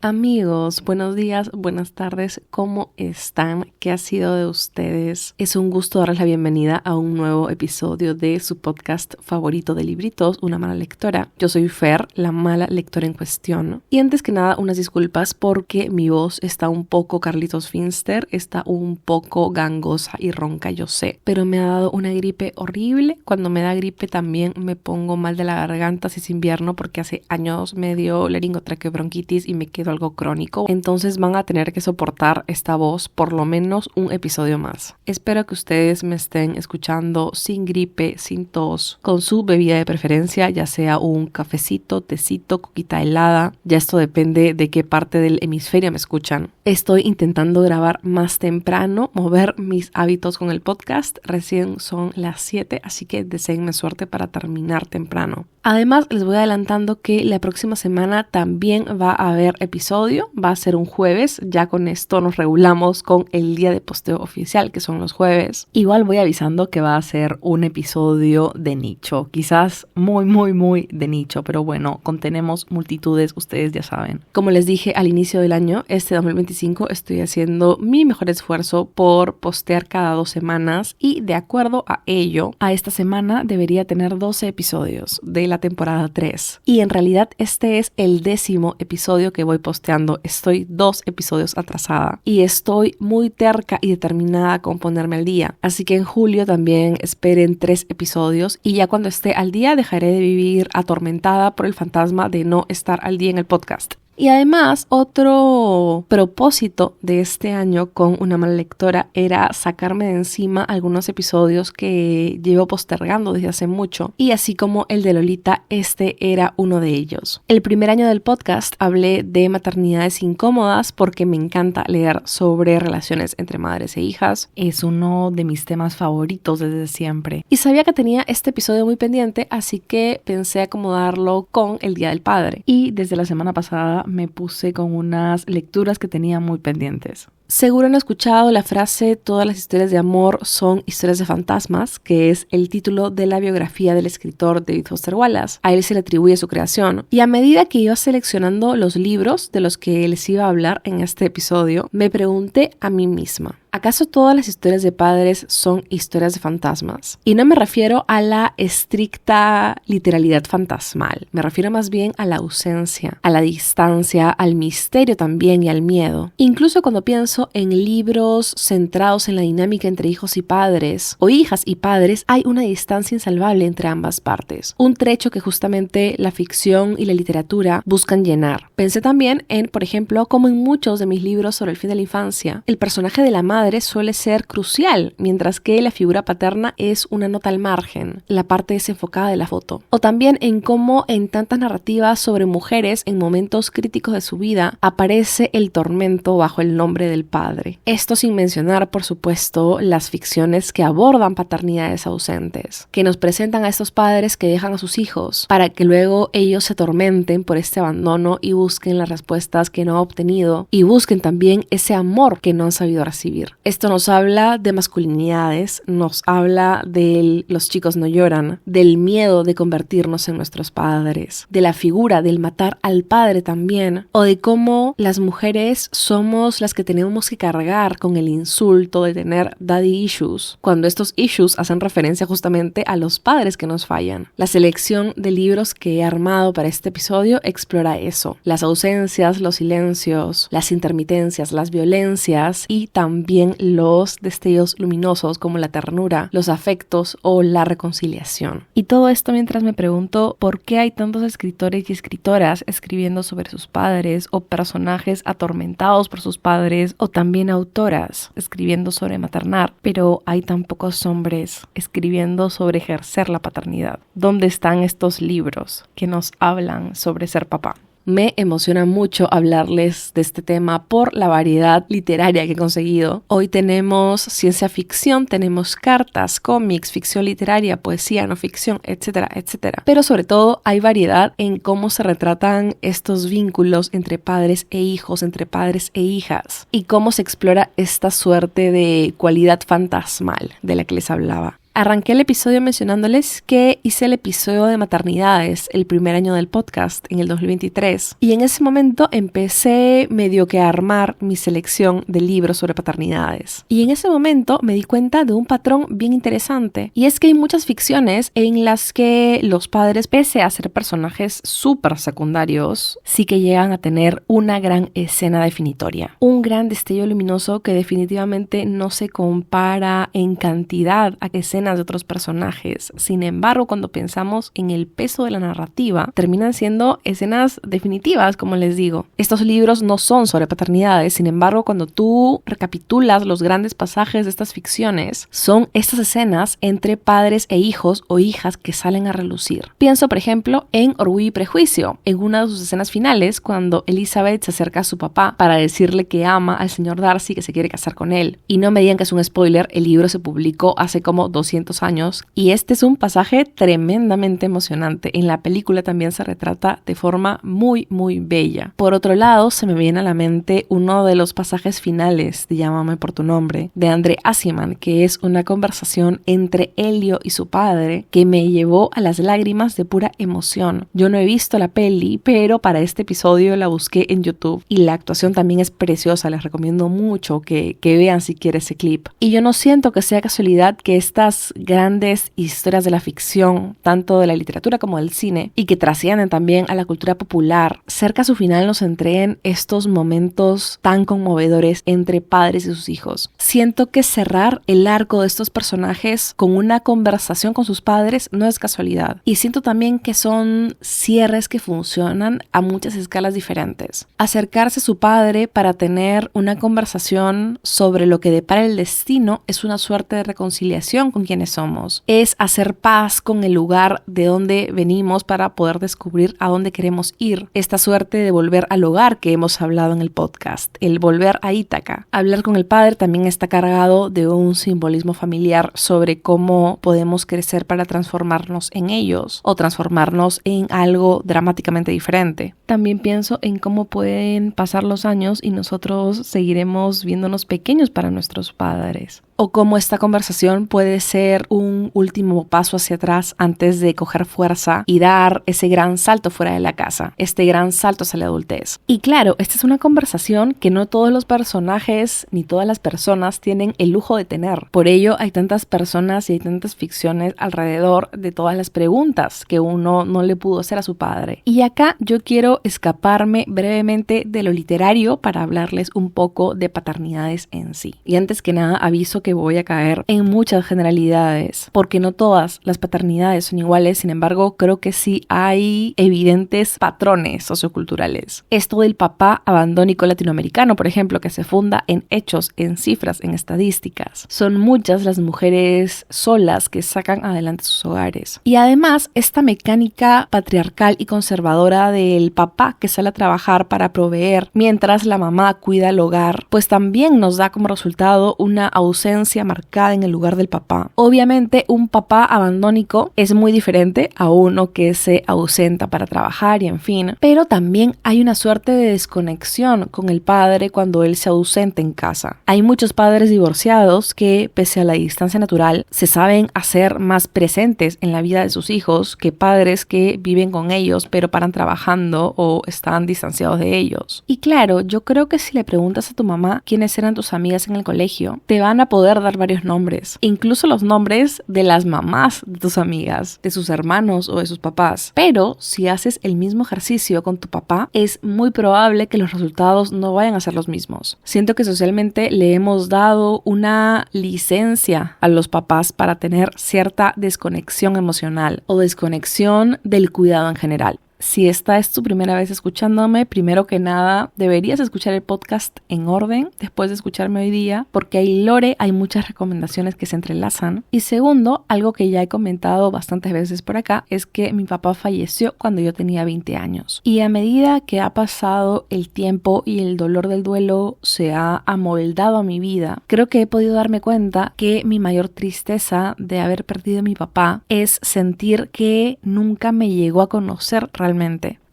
Amigos, buenos días, buenas tardes, ¿cómo están? ¿Qué ha sido de ustedes? Es un gusto darles la bienvenida a un nuevo episodio de su podcast favorito de libritos, Una mala lectora. Yo soy Fer, la mala lectora en cuestión. Y antes que nada, unas disculpas porque mi voz está un poco Carlitos Finster, está un poco gangosa y ronca, yo sé. Pero me ha dado una gripe horrible. Cuando me da gripe también me pongo mal de la garganta si es invierno porque hace años me dio laringotraqueobronquitis y me quedo algo crónico, entonces van a tener que soportar esta voz por lo menos un episodio más. Espero que ustedes me estén escuchando sin gripe, sin tos, con su bebida de preferencia, ya sea un cafecito, tecito, coquita helada, ya esto depende de qué parte del hemisferio me escuchan. Estoy intentando grabar más temprano, mover mis hábitos con el podcast, recién son las 7, así que deseenme suerte para terminar temprano. Además, les voy adelantando que la próxima semana también va a haber episodio, va a ser un jueves, ya con esto nos regulamos con el día de posteo oficial, que son los jueves. Igual voy avisando que va a ser un episodio de nicho, quizás muy de nicho, pero bueno, contenemos multitudes, ustedes ya saben. Como les dije al inicio del año, este 2025 estoy haciendo mi mejor esfuerzo por postear cada 2 semanas y de acuerdo a ello, a esta semana debería tener 12 episodios de la temporada 3. Y en realidad este es el 10º episodio que voy posteando. Estoy 2 episodios atrasada y estoy muy terca y determinada con ponerme al día. Así que en julio también esperen 3 episodios y ya cuando esté al día dejaré de vivir atormentada por el fantasma de no estar al día en el podcast. Y además, otro propósito de este año con Una mala lectora era sacarme de encima algunos episodios que llevo postergando desde hace mucho. Y así como el de Lolita, este era uno de ellos. El primer año del podcast hablé de maternidades incómodas porque me encanta leer sobre relaciones entre madres e hijas. Es uno de mis temas favoritos desde siempre. Y sabía que tenía este episodio muy pendiente, así que pensé acomodarlo con el Día del Padre. Y desde la semana pasada me puse con unas lecturas que tenía muy pendientes. Seguro han escuchado la frase "todas las historias de amor son historias de fantasmas", que es el título de la biografía del escritor David Foster Wallace. A él se le atribuye su creación. Y a medida que iba seleccionando los libros de los que les iba a hablar en este episodio, me pregunté a mí misma: ¿acaso todas las historias de padres son historias de fantasmas? Y no me refiero a la estricta literalidad fantasmal. Me refiero más bien a la ausencia, a la distancia, al misterio también y al miedo. Incluso cuando pienso en libros centrados en la dinámica entre hijos y padres o hijas y padres, hay una distancia insalvable entre ambas partes. Un trecho que justamente la ficción y la literatura buscan llenar. Pensé también en, por ejemplo, como en muchos de mis libros sobre el fin de la infancia, el personaje de la madre suele ser crucial, mientras que la figura paterna es una nota al margen, la parte desenfocada de la foto. O también en cómo en tantas narrativas sobre mujeres en momentos críticos de su vida aparece el tormento bajo el nombre del padre. Esto sin mencionar, por supuesto, las ficciones que abordan paternidades ausentes, que nos presentan a estos padres que dejan a sus hijos para que luego ellos se atormenten por este abandono y busquen las respuestas que no han obtenido y busquen también ese amor que no han sabido recibir. Esto nos habla de masculinidades, nos habla de los chicos no lloran, del miedo de convertirnos en nuestros padres, de la figura del matar al padre también, o de cómo las mujeres somos las que tenemos que cargar con el insulto de tener daddy issues, cuando estos issues hacen referencia justamente a los padres que nos fallan. La selección de libros que he armado para este episodio explora eso, las ausencias, los silencios, las intermitencias, las violencias y también los destellos luminosos como la ternura, los afectos o la reconciliación. Y todo esto mientras me pregunto por qué hay tantos escritores y escritoras escribiendo sobre sus padres o personajes atormentados por sus padres o también autoras escribiendo sobre maternar, pero hay tan pocos hombres escribiendo sobre ejercer la paternidad. ¿Dónde están estos libros que nos hablan sobre ser papá? Me emociona mucho hablarles de este tema por la variedad literaria que he conseguido. Hoy tenemos ciencia ficción, tenemos cartas, cómics, ficción literaria, poesía, no ficción, etcétera, etcétera. Pero sobre todo hay variedad en cómo se retratan estos vínculos entre padres e hijos, entre padres e hijas, y cómo se explora esta suerte de cualidad fantasmal de la que les hablaba. Arranqué el episodio mencionándoles que hice el episodio de maternidades el primer año del podcast, en el 2023, y en ese momento empecé medio que a armar mi selección de libros sobre paternidades. Y en ese momento me di cuenta de un patrón bien interesante, y es que hay muchas ficciones en las que los padres, pese a ser personajes súper secundarios, sí que llegan a tener una gran escena definitoria. Un gran destello luminoso que definitivamente no se compara en cantidad a escenas de otros personajes. Sin embargo, cuando pensamos en el peso de la narrativa, terminan siendo escenas definitivas, como les digo. Estos libros no son sobre paternidades, sin embargo, cuando tú recapitulas los grandes pasajes de estas ficciones, son estas escenas entre padres e hijos o hijas que salen a relucir. Pienso, por ejemplo, en Orgullo y Prejuicio, en una de sus escenas finales, cuando Elizabeth se acerca a su papá para decirle que ama al señor Darcy, que se quiere casar con él. Y no me digan que es un spoiler, el libro se publicó hace como 200 años y este es un pasaje tremendamente emocionante. En la película también se retrata de forma muy bella. Por otro lado, se me viene a la mente uno de los pasajes finales de Llámame por tu nombre, de André Aciman, que es una conversación entre Elio y su padre que me llevó a las lágrimas de pura emoción. Yo no he visto la peli, pero para este episodio la busqué en YouTube y la actuación también es preciosa. Les recomiendo mucho que vean si quieren ese clip. Y yo no siento que sea casualidad que estas grandes historias de la ficción, tanto de la literatura como del cine, y que trascienden también a la cultura popular, cerca a su final nos entreguen estos momentos tan conmovedores entre padres y sus hijos. Siento que cerrar el arco de estos personajes con una conversación con sus padres no es casualidad. Y siento también que son cierres que funcionan a muchas escalas diferentes. Acercarse a su padre para tener una conversación sobre lo que depara el destino es una suerte de reconciliación con quienes somos. Es hacer paz con el lugar de donde venimos para poder descubrir a dónde queremos ir. Esta suerte de volver al hogar que hemos hablado en el podcast, el volver a Ítaca. Hablar con el padre también está cargado de un simbolismo familiar sobre cómo podemos crecer para transformarnos en ellos o transformarnos en algo dramáticamente diferente. También pienso en cómo pueden pasar los años y nosotros seguiremos viéndonos pequeños para nuestros padres. O cómo esta conversación puede ser un último paso hacia atrás antes de coger fuerza y dar ese gran salto fuera de la casa, este gran salto hacia la adultez. Y claro, esta es una conversación que no todos los personajes ni todas las personas tienen el lujo de tener. Por ello hay tantas personas y hay tantas ficciones alrededor de todas las preguntas que uno no le pudo hacer a su padre. Y acá yo quiero escaparme brevemente de lo literario para hablarles un poco de paternidades en sí. Y antes que nada aviso que voy a caer en muchas generalidades, porque no todas las paternidades son iguales. Sin embargo, creo que sí hay evidentes patrones socioculturales. Esto del papá abandónico latinoamericano, por ejemplo, que se funda en hechos, en cifras, en estadísticas. Son muchas las mujeres solas que sacan adelante sus hogares. Y además, esta mecánica patriarcal y conservadora del papá que sale a trabajar para proveer mientras la mamá cuida el hogar, pues también nos da como resultado una ausencia marcada en el lugar del papá. Obviamente, un papá abandónico es muy diferente a uno que se ausenta para trabajar y en fin, pero también hay una suerte de desconexión con el padre cuando él se ausenta en casa. Hay muchos padres divorciados que, pese a la distancia natural, se saben hacer más presentes en la vida de sus hijos que padres que viven con ellos pero paran trabajando o están distanciados de ellos. Y claro, yo creo que si le preguntas a tu mamá quiénes eran tus amigas en el colegio, te van a poder dar varios nombres, incluso los nombres de las mamás de tus amigas, de sus hermanos o de sus papás. Pero si haces el mismo ejercicio con tu papá, es muy probable que los resultados no vayan a ser los mismos. Siento que socialmente le hemos dado una licencia a los papás para tener cierta desconexión emocional o desconexión del cuidado en general. Si esta es tu primera vez escuchándome, primero que nada deberías escuchar el podcast en orden después de escucharme hoy día, porque hay lore, hay muchas recomendaciones que se entrelazan. Y segundo, algo que ya he comentado bastantes veces por acá, es que mi papá falleció cuando yo tenía 20 años. Y a medida que ha pasado el tiempo y el dolor del duelo se ha amoldado a mi vida, creo que he podido darme cuenta que mi mayor tristeza de haber perdido a mi papá es sentir que nunca me llegó a conocer realmente.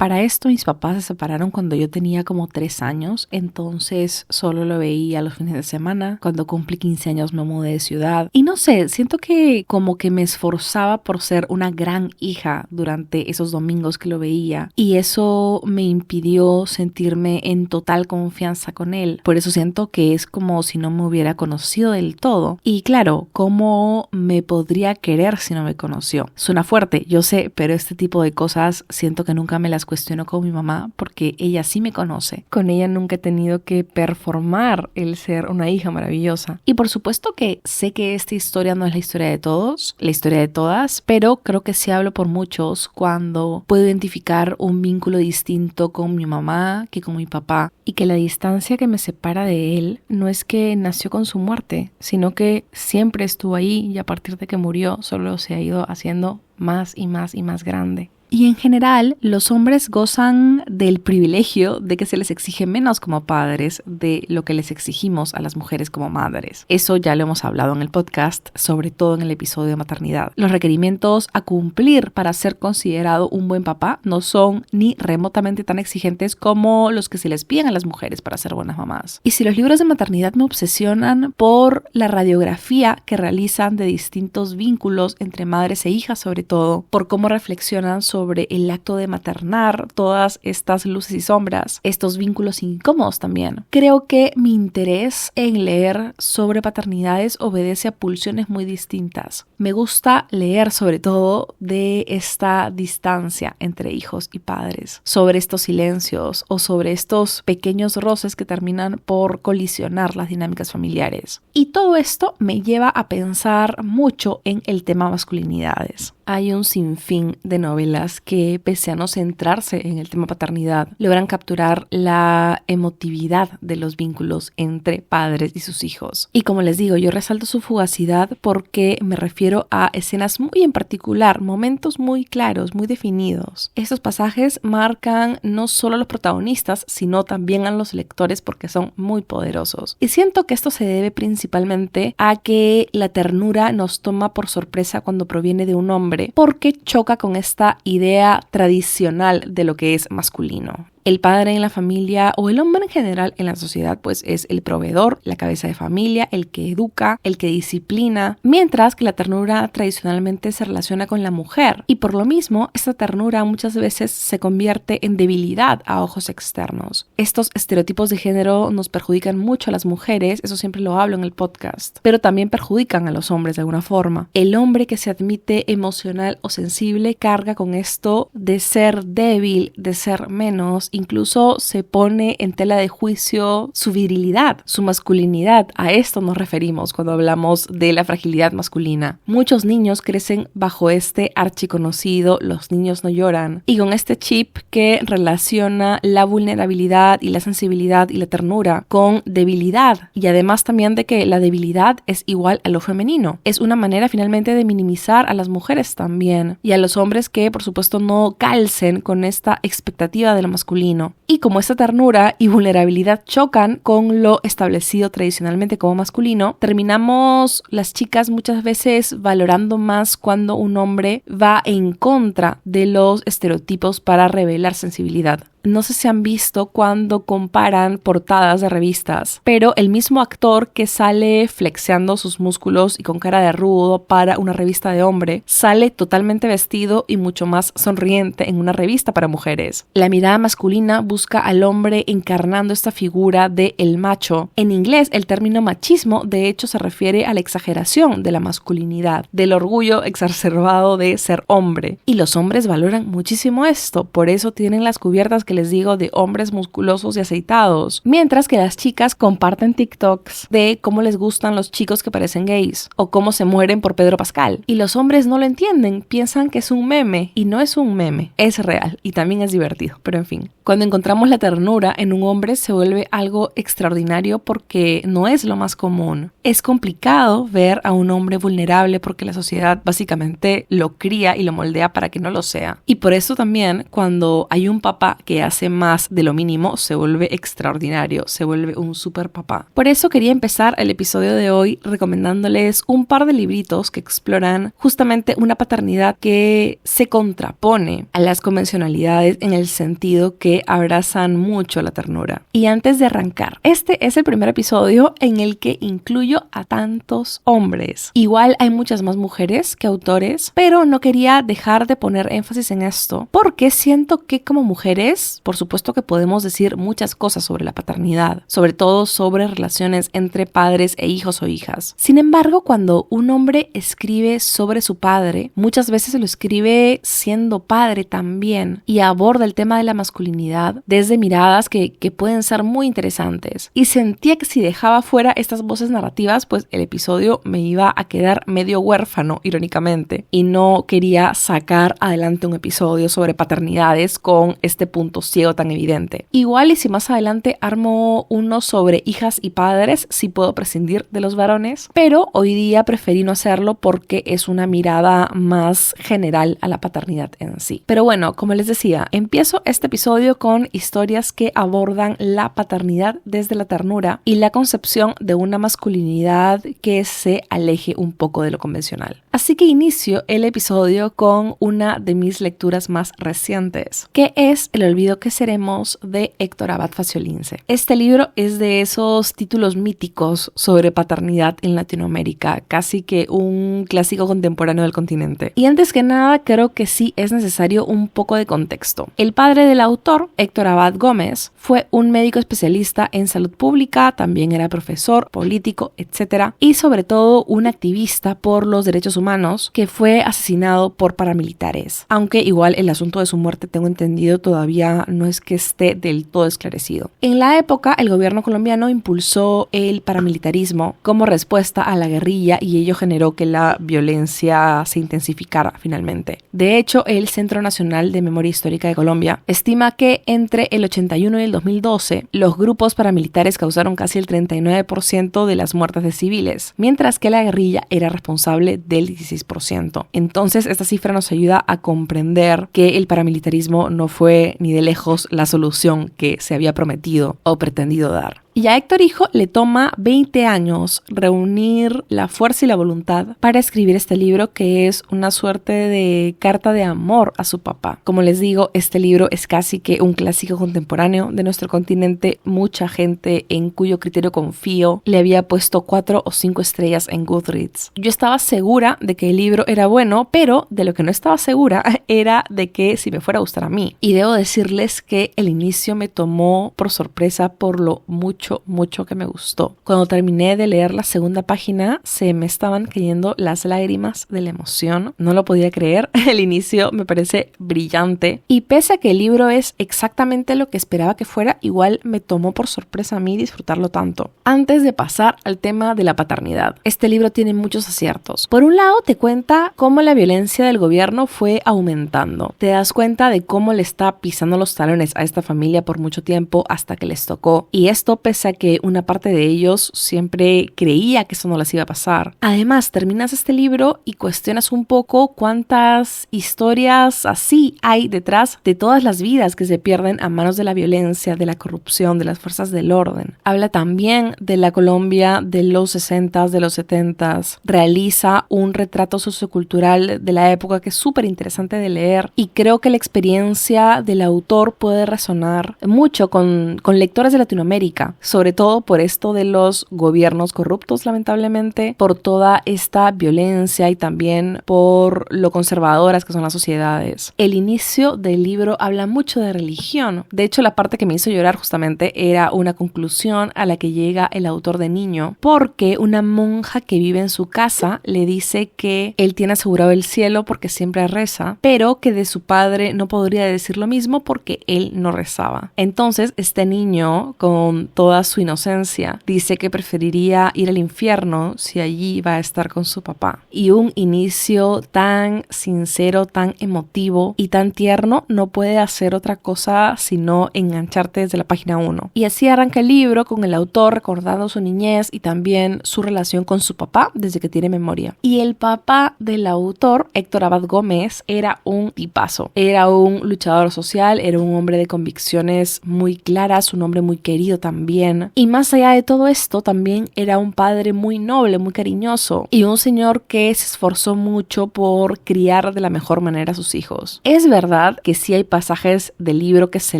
Para esto mis papás se separaron cuando yo tenía como 3 años, entonces solo lo veía los fines de semana. Cuando cumplí 15 años me mudé de ciudad y no sé, siento que como que me esforzaba por ser una gran hija durante esos domingos que lo veía y eso me impidió sentirme en total confianza con él. Por eso siento que es como si no me hubiera conocido del todo. Y claro, ¿cómo me podría querer si no me conoció? Suena fuerte, yo sé, pero este tipo de cosas siento que nunca me las cuestiono con mi mamá porque ella sí me conoce. Con ella nunca he tenido que performar el ser una hija maravillosa. Y por supuesto que sé que esta historia no es la historia de todos, la historia de todas, pero creo que sí hablo por muchos cuando puedo identificar un vínculo distinto con mi mamá que con mi papá y que la distancia que me separa de él no es que nació con su muerte, sino que siempre estuvo ahí y a partir de que murió solo se ha ido haciendo más y más y más grande. Y en general, los hombres gozan del privilegio de que se les exige menos como padres de lo que les exigimos a las mujeres como madres. Eso ya lo hemos hablado en el podcast, sobre todo en el episodio de maternidad. Los requerimientos a cumplir para ser considerado un buen papá no son ni remotamente tan exigentes como los que se les piden a las mujeres para ser buenas mamás. Y si los libros de maternidad me obsesionan por la radiografía que realizan de distintos vínculos entre madres e hijas, sobre todo, por cómo reflexionan sobre el acto de maternar, todas estas luces y sombras, estos vínculos incómodos también. Creo que mi interés en leer sobre paternidades obedece a pulsiones muy distintas. Me gusta leer sobre todo de esta distancia entre hijos y padres, sobre estos silencios o sobre estos pequeños roces que terminan por colisionar las dinámicas familiares. Y todo esto me lleva a pensar mucho en el tema masculinidades. Hay un sinfín de novelas que, pese a no centrarse en el tema paternidad, logran capturar la emotividad de los vínculos entre padres y sus hijos. Y como les digo, yo resalto su fugacidad porque me refiero a escenas muy en particular, momentos muy claros, muy definidos. Estos pasajes marcan no solo a los protagonistas, sino también a los lectores porque son muy poderosos. Y siento que esto se debe principalmente a que la ternura nos toma por sorpresa cuando proviene de un hombre, porque choca con esta idea tradicional de lo que es masculino. El padre en la familia o el hombre en general en la sociedad pues es el proveedor, la cabeza de familia, el que educa, el que disciplina, mientras que la ternura tradicionalmente se relaciona con la mujer y por lo mismo esta ternura muchas veces se convierte en debilidad a ojos externos. Estos estereotipos de género nos perjudican mucho a las mujeres, eso siempre lo hablo en el podcast, pero también perjudican a los hombres de alguna forma. El hombre que se admite emocional o sensible carga con esto de ser débil, de ser menos. Incluso se pone en tela de juicio su virilidad, su masculinidad. A esto nos referimos cuando hablamos de la fragilidad masculina. Muchos niños crecen bajo este archiconocido "los niños no lloran" y con este chip que relaciona la vulnerabilidad y la sensibilidad y la ternura con debilidad y además también de que la debilidad es igual a lo femenino. Es una manera finalmente de minimizar a las mujeres también y a los hombres que por supuesto no calcen con esta expectativa de lo masculino. Y como esta ternura y vulnerabilidad chocan con lo establecido tradicionalmente como masculino, terminamos las chicas muchas veces valorando más cuando un hombre va en contra de los estereotipos para revelar sensibilidad. No sé si han visto cuando comparan portadas de revistas, pero el mismo actor que sale flexeando sus músculos y con cara de rudo para una revista de hombre, sale totalmente vestido y mucho más sonriente en una revista para mujeres. La mirada masculina busca al hombre encarnando esta figura de el macho. En inglés, el término machismo de hecho se refiere a la exageración de la masculinidad, del orgullo exacerbado de ser hombre. Y los hombres valoran muchísimo esto, por eso tienen las cubiertas que les digo de hombres musculosos y aceitados, mientras que las chicas comparten TikToks de cómo les gustan los chicos que parecen gays o cómo se mueren por Pedro Pascal. Y los hombres no lo entienden, piensan que es un meme y no es un meme, es real y también es divertido, pero en fin. Cuando encontramos la ternura en un hombre se vuelve algo extraordinario porque no es lo más común. Es complicado ver a un hombre vulnerable porque la sociedad básicamente lo cría y lo moldea para que no lo sea. Y por eso también cuando hay un papá que hace más de lo mínimo se vuelve extraordinario, se vuelve un super papá. Por eso quería empezar el episodio de hoy recomendándoles un par de libritos que exploran justamente una paternidad que se contrapone a las convencionalidades en el sentido que abrazan mucho la ternura. Y antes de arrancar, este es el primer episodio en el que incluyo a tantos hombres. Igual hay muchas más mujeres que autores, pero no quería dejar de poner énfasis en esto, porque siento que como mujeres, por supuesto que podemos decir muchas cosas sobre la paternidad, sobre todo sobre relaciones entre padres e hijos o hijas. Sin embargo, cuando un hombre escribe sobre su padre, muchas veces lo escribe siendo padre también y aborda el tema de la masculinidad desde miradas que pueden ser muy interesantes. Y sentía que si dejaba fuera estas voces narrativas, pues el episodio me iba a quedar medio huérfano, irónicamente, y no quería sacar adelante un episodio sobre paternidades con este punto ciego tan evidente. Igual y si más adelante armo uno sobre hijas y padres, sí puedo prescindir de los varones, pero hoy día preferí no hacerlo porque es una mirada más general a la paternidad en sí. Pero bueno, como les decía, empiezo este episodio con historias que abordan la paternidad desde la ternura y la concepción de una masculinidad que se aleje un poco de lo convencional. Así que inicio el episodio con una de mis lecturas más recientes, que es El olvido que seremos de Héctor Abad Faciolince. Este libro es de esos títulos míticos sobre paternidad en Latinoamérica, casi que un clásico contemporáneo del continente. Y antes que nada, creo que sí es necesario un poco de contexto. El padre del autor, Héctor Abad Gómez, fue un médico especialista en salud pública, también era profesor, político, etc. Y sobre todo un activista por los derechos humanos que fue asesinado por paramilitares. Aunque igual el asunto de su muerte, tengo entendido, todavía no es que esté del todo esclarecido. En la época, el gobierno colombiano impulsó el paramilitarismo como respuesta a la guerrilla y ello generó que la violencia se intensificara finalmente. De hecho, el Centro Nacional de Memoria Histórica de Colombia estima que entre el 81 y el 2012, los grupos paramilitares causaron casi el 39% de las muertes de civiles, mientras que la guerrilla era responsable del 16%. Entonces, esta cifra nos ayuda a comprender que el paramilitarismo no fue ni de lejos la solución que se había prometido o pretendido dar. Y a Héctor Hijo le toma 20 años reunir la fuerza y la voluntad para escribir este libro, que es una suerte de carta de amor a su papá. Como les digo, este libro es casi que un clásico contemporáneo de nuestro continente. Mucha gente en cuyo criterio confío le había puesto 4 o 5 estrellas en Goodreads. Yo estaba segura de que el libro era bueno, pero de lo que no estaba segura era de que si me fuera a gustar a mí. Y debo decirles que el inicio me tomó por sorpresa por lo mucho que me gustó. Cuando terminé de leer la segunda página, se me estaban cayendo las lágrimas de la emoción. No lo podía creer. El inicio me parece brillante. Y pese a que el libro es exactamente lo que esperaba que fuera, igual me tomó por sorpresa a mí disfrutarlo tanto. Antes de pasar al tema de la paternidad, este libro tiene muchos aciertos. Por un lado, te cuenta cómo la violencia del gobierno fue aumentando. Te das cuenta de cómo le está pisando los talones a esta familia por mucho tiempo hasta que les tocó. Y esto pese a que una parte de ellos siempre creía que eso no les iba a pasar. Además, terminas este libro y cuestionas un poco cuántas historias así hay detrás de todas las vidas que se pierden a manos de la violencia, de la corrupción, de las fuerzas del orden. Habla también de la Colombia de los 60s, de los 70s. Realiza un retrato sociocultural de la época que es súper interesante de leer y creo que la experiencia del autor puede resonar mucho con lectores de Latinoamérica, sobre todo por esto de los gobiernos corruptos, lamentablemente, por toda esta violencia y también por lo conservadoras que son las sociedades. El inicio del libro habla mucho de religión. De hecho, la parte que me hizo llorar justamente era una conclusión a la que llega el autor de niño, porque una monja que vive en su casa le dice que él tiene asegurado el cielo porque siempre reza, pero que de su padre no podría decir lo mismo porque él no rezaba. Entonces, este niño, con toda toda su inocencia. Dice que preferiría ir al infierno si allí iba a estar con su papá. Y un inicio tan sincero, tan emotivo y tan tierno no puede hacer otra cosa sino engancharte desde la página 1. Y así arranca el libro con el autor recordando su niñez y también su relación con su papá desde que tiene memoria. Y el papá del autor, Héctor Abad Gómez, era un tipazo. Era un luchador social, era un hombre de convicciones muy claras, un hombre muy querido también. Y más allá de todo esto, también era un padre muy noble, muy cariñoso y un señor que se esforzó mucho por criar de la mejor manera a sus hijos. Es verdad que sí hay pasajes del libro que se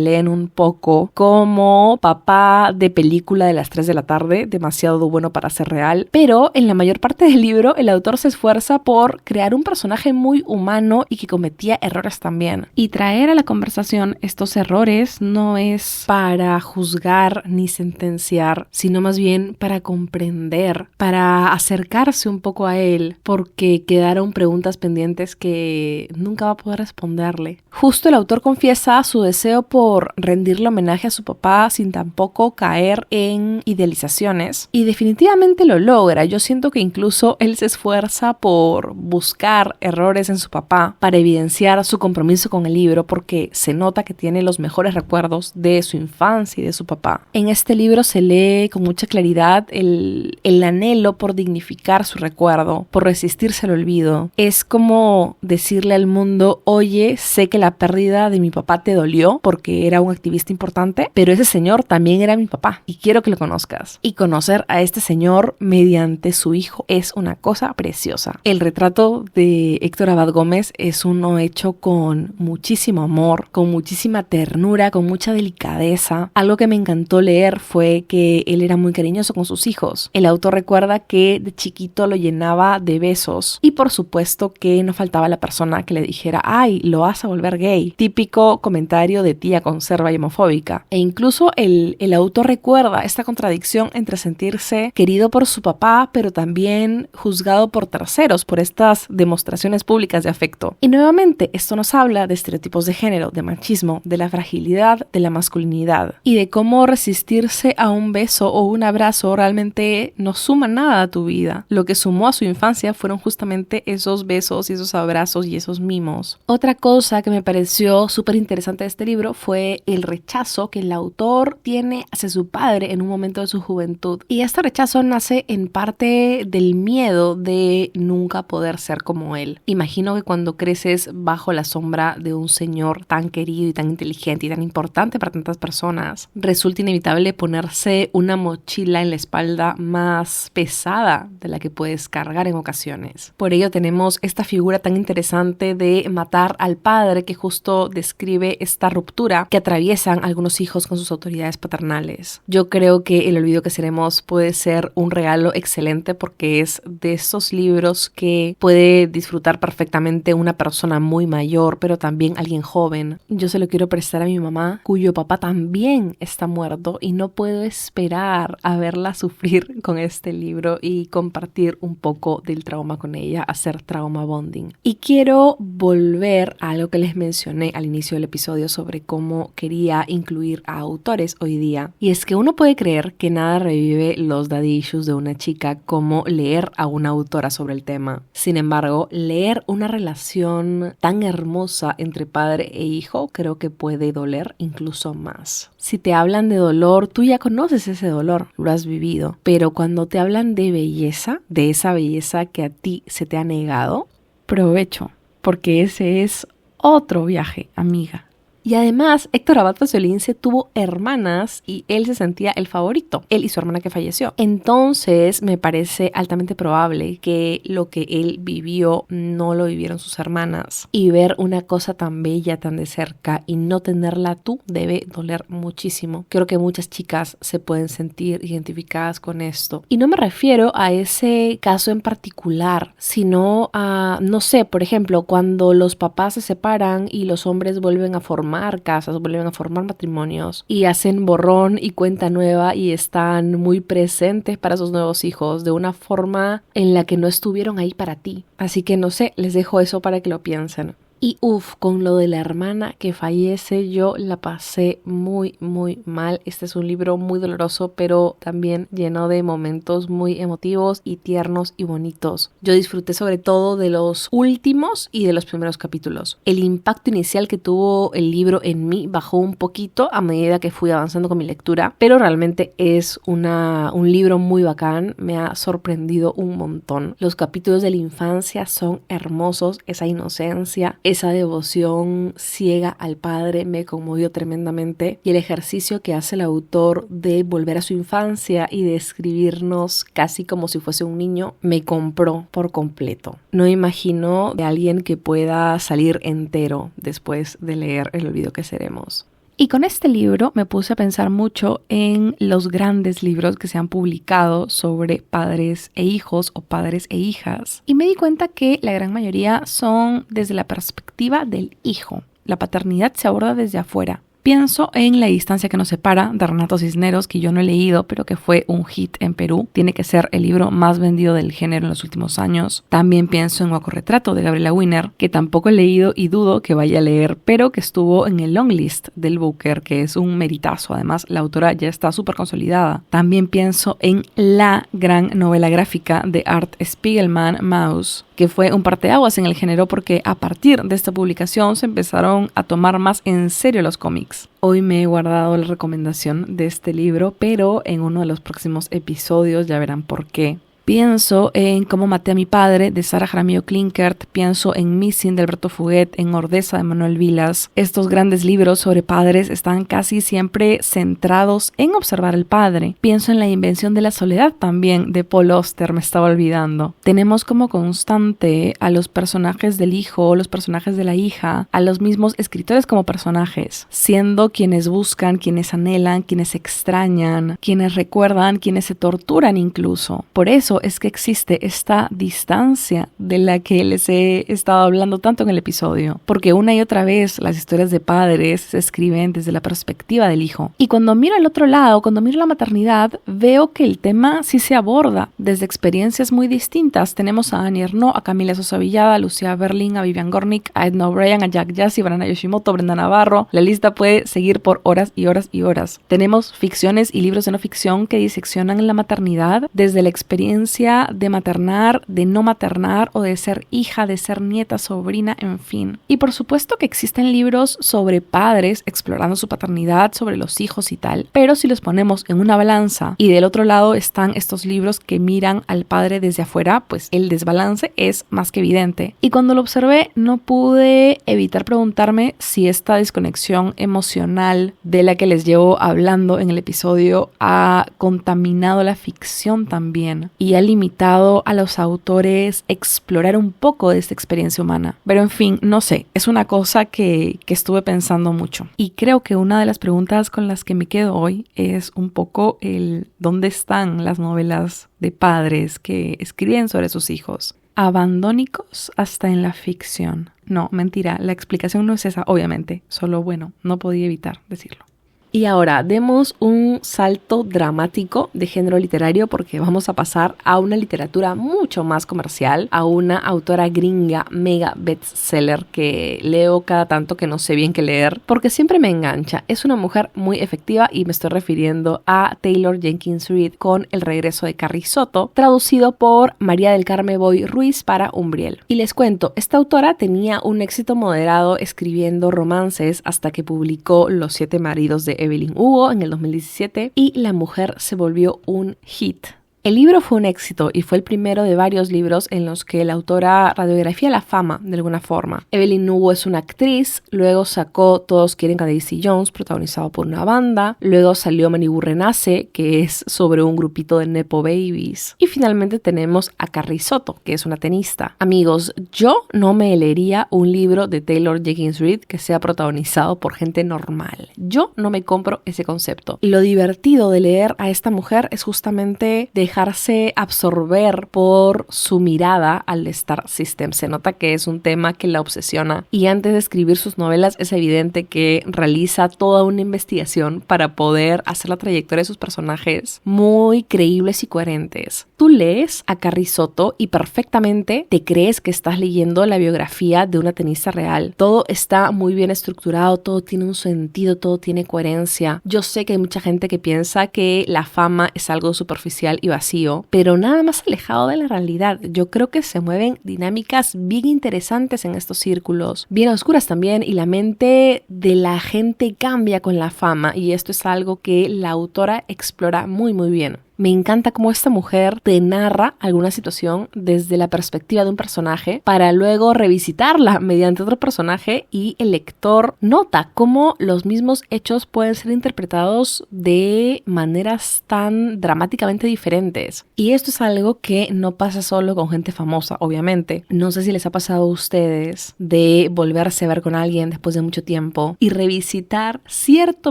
leen un poco como papá de película de las 3 de la tarde, demasiado bueno para ser real, pero en la mayor parte del libro el autor se esfuerza por crear un personaje muy humano y que cometía errores también. Y traer a la conversación estos errores no es para juzgar ni sentenciar, sino más bien para comprender, para acercarse un poco a él, porque quedaron preguntas pendientes que nunca va a poder responderle. Justo el autor confiesa su deseo por rendirle homenaje a su papá sin tampoco caer en idealizaciones y definitivamente lo logra. Yo siento que incluso él se esfuerza por buscar errores en su papá para evidenciar su compromiso con el libro, porque se nota que tiene los mejores recuerdos de su infancia y de su papá. En este libro se lee con mucha claridad el anhelo por dignificar su recuerdo, por resistirse al olvido. Es como decirle al mundo: oye, sé que la pérdida de mi papá te dolió porque era un activista importante, pero ese señor también era mi papá y quiero que lo conozcas. Y conocer a este señor mediante su hijo es una cosa preciosa. El retrato de Héctor Abad Gómez es uno hecho con muchísimo amor, con muchísima ternura, con mucha delicadeza. Algo que me encantó leer fue que él era muy cariñoso con sus hijos. El autor recuerda que de chiquito lo llenaba de besos y por supuesto que no faltaba la persona que le dijera: ay, lo vas a volver gay. Típico comentario de tía conserva y homofóbica. E incluso el autor recuerda esta contradicción entre sentirse querido por su papá pero también juzgado por terceros por estas demostraciones públicas de afecto. Y nuevamente esto nos habla de estereotipos de género, de machismo, de la fragilidad de la masculinidad y de cómo resistirse a un beso o un abrazo realmente no suma nada a tu vida. Lo que sumó a su infancia fueron justamente esos besos y esos abrazos y esos mimos. Otra cosa que me pareció súper interesante de este libro fue el rechazo que el autor tiene hacia su padre en un momento de su juventud. Y este rechazo nace en parte del miedo de nunca poder ser como él. Imagino que cuando creces bajo la sombra de un señor tan querido y tan inteligente y tan importante para tantas personas, resulta inevitable ponerse una mochila en la espalda más pesada de la que puedes cargar en ocasiones. Por ello tenemos esta figura tan interesante de matar al padre, que justo describe esta ruptura que atraviesan algunos hijos con sus autoridades paternales. Yo creo que El olvido que seremos puede ser un regalo excelente porque es de esos libros que puede disfrutar perfectamente una persona muy mayor, pero también alguien joven. Yo se lo quiero prestar a mi mamá, cuyo papá también está muerto, y no puedo esperar a verla sufrir con este libro y compartir un poco del trauma con ella, hacer trauma bonding. Y quiero volver a algo que les mencioné al inicio del episodio sobre cómo quería incluir a autores hoy día. Y es que uno puede creer que nada revive los daddy issues de una chica como leer a una autora sobre el tema. Sin embargo, leer una relación tan hermosa entre padre e hijo creo que puede doler incluso más. Si te hablan de dolor, tú ya conoces ese dolor, lo has vivido. Pero cuando te hablan de belleza, de esa belleza que a ti se te ha negado, provecho, porque ese es otro viaje, amiga. Y además, Héctor Abad Pasolín tuvo hermanas y él se sentía el favorito, él y su hermana que falleció. Entonces, me parece altamente probable que lo que él vivió no lo vivieron sus hermanas. Y ver una cosa tan bella, tan de cerca y no tenerla tú debe doler muchísimo. Creo que muchas chicas se pueden sentir identificadas con esto. Y no me refiero a ese caso en particular, sino a, no sé, por ejemplo, cuando los papás se separan y los hombres vuelven a formar casas, vuelven a formar matrimonios y hacen borrón y cuenta nueva y están muy presentes para sus nuevos hijos de una forma en la que no estuvieron ahí para ti. Así que no sé, les dejo eso para que lo piensen. Y con lo de la hermana que fallece, yo la pasé muy, muy mal. Este es un libro muy doloroso, pero también lleno de momentos muy emotivos y tiernos y bonitos. Yo disfruté sobre todo de los últimos y de los primeros capítulos. El impacto inicial que tuvo el libro en mí bajó un poquito a medida que fui avanzando con mi lectura, pero realmente es un libro muy bacán. Me ha sorprendido un montón. Los capítulos de la infancia son hermosos, esa inocencia, esa devoción ciega al padre me conmovió tremendamente, y el ejercicio que hace el autor de volver a su infancia y de escribirnos casi como si fuese un niño me compró por completo. No imagino de alguien que pueda salir entero después de leer El olvido que seremos. Y con este libro me puse a pensar mucho en los grandes libros que se han publicado sobre padres e hijos o padres e hijas. Y me di cuenta que la gran mayoría son desde la perspectiva del hijo. La paternidad se aborda desde afuera. Pienso en La distancia que nos separa, de Renato Cisneros, que yo no he leído, pero que fue un hit en Perú. Tiene que ser el libro más vendido del género en los últimos años. También pienso en Guacorretrato, de Gabriela Winer, que tampoco he leído y dudo que vaya a leer, pero que estuvo en el long list del Booker, que es un meritazo. Además, la autora ya está súper consolidada. También pienso en la gran novela gráfica de Art Spiegelman, Maus, que fue un parteaguas en el género porque a partir de esta publicación se empezaron a tomar más en serio los cómics. Hoy me he guardado la recomendación de este libro, pero en uno de los próximos episodios ya verán por qué. Pienso en Cómo maté a mi padre, de Sara Jaramillo Klinkert. Pienso en Missing, de Alberto Fuguet, en Ordesa, de Manuel Vilas. Estos grandes libros sobre padres están casi siempre centrados en observar al padre. Pienso en La invención de la soledad también, de Paul Auster, me estaba olvidando. Tenemos como constante a los personajes del hijo, los personajes de la hija, a los mismos escritores como personajes, siendo quienes buscan, quienes anhelan, quienes extrañan, quienes recuerdan, quienes se torturan incluso. Por eso es que existe esta distancia de la que les he estado hablando tanto en el episodio, porque una y otra vez las historias de padres se escriben desde la perspectiva del hijo, y cuando miro al otro lado, cuando miro la maternidad, veo que el tema sí se aborda desde experiencias muy distintas. Tenemos a Annie Ernaux, a Camila Sosa Villada, a Lucía Berlin, a Vivian Gornick, a Edna O'Brien, a Jack Jassy, a Brana Yoshimoto, a Brenda Navarro. La lista puede seguir por horas y horas y horas. Tenemos ficciones y libros de no ficción que diseccionan la maternidad desde la experiencia de maternar, de no maternar, o de ser hija, de ser nieta, sobrina, en fin. Y por supuesto que existen libros sobre padres explorando su paternidad, sobre los hijos y tal, pero si los ponemos en una balanza y del otro lado están estos libros que miran al padre desde afuera, pues el desbalance es más que evidente. Y cuando lo observé no pude evitar preguntarme si esta desconexión emocional de la que les llevo hablando en el episodio ha contaminado la ficción también y ha limitado a los autores explorar un poco de esta experiencia humana. Pero en fin, no sé, es una cosa que estuve pensando mucho. Y creo que una de las preguntas con las que me quedo hoy es un poco el ¿dónde están las novelas de padres que escriben sobre sus hijos? Abandónicos hasta en la ficción. No, mentira, la explicación no es esa, obviamente. Solo, bueno, no podía evitar decirlo. Y ahora demos un salto dramático de género literario porque vamos a pasar a una literatura mucho más comercial, a una autora gringa mega bestseller que leo cada tanto que no sé bien qué leer porque siempre me engancha. Es una mujer muy efectiva y me estoy refiriendo a Taylor Jenkins Reid con El regreso de Carrie Soto, traducido por María del Carmen Boy Ruiz para Umbriel. Y les cuento, esta autora tenía un éxito moderado escribiendo romances hasta que publicó Los 7 maridos de Evelyn Hugo en el 2017 y La mujer se volvió un hit. El libro fue un éxito y fue el primero de varios libros en los que la autora radiografía la fama de alguna forma. Evelyn Hugo es una actriz, luego sacó Todos quieren a Daisy Jones, protagonizado por una banda, luego salió Malibu Renace, que es sobre un grupito de nepo babies, y finalmente tenemos a Carrie Soto, que es una tenista. Amigos, yo no me leería un libro de Taylor Jenkins Reid que sea protagonizado por gente normal. Yo no me compro ese concepto. Lo divertido de leer a esta mujer es justamente dejar dejarse absorber por su mirada al Star System. Se nota que es un tema que la obsesiona y antes de escribir sus novelas es evidente que realiza toda una investigación para poder hacer la trayectoria de sus personajes muy creíbles y coherentes. Tú lees a Carrie Soto y perfectamente te crees que estás leyendo la biografía de una tenista real. Todo está muy bien estructurado, todo tiene un sentido, todo tiene coherencia. Yo sé que hay mucha gente que piensa que la fama es algo superficial y vacío, pero nada más alejado de la realidad. Yo creo que se mueven dinámicas bien interesantes en estos círculos, bien oscuras también, y la mente de la gente cambia con la fama, y esto es algo que la autora explora muy bien. Me encanta cómo esta mujer te narra alguna situación desde la perspectiva de un personaje para luego revisitarla mediante otro personaje y el lector nota cómo los mismos hechos pueden ser interpretados de maneras tan dramáticamente diferentes. Y esto es algo que no pasa solo con gente famosa, obviamente. No sé si les ha pasado a ustedes de volverse a ver con alguien después de mucho tiempo y revisitar cierto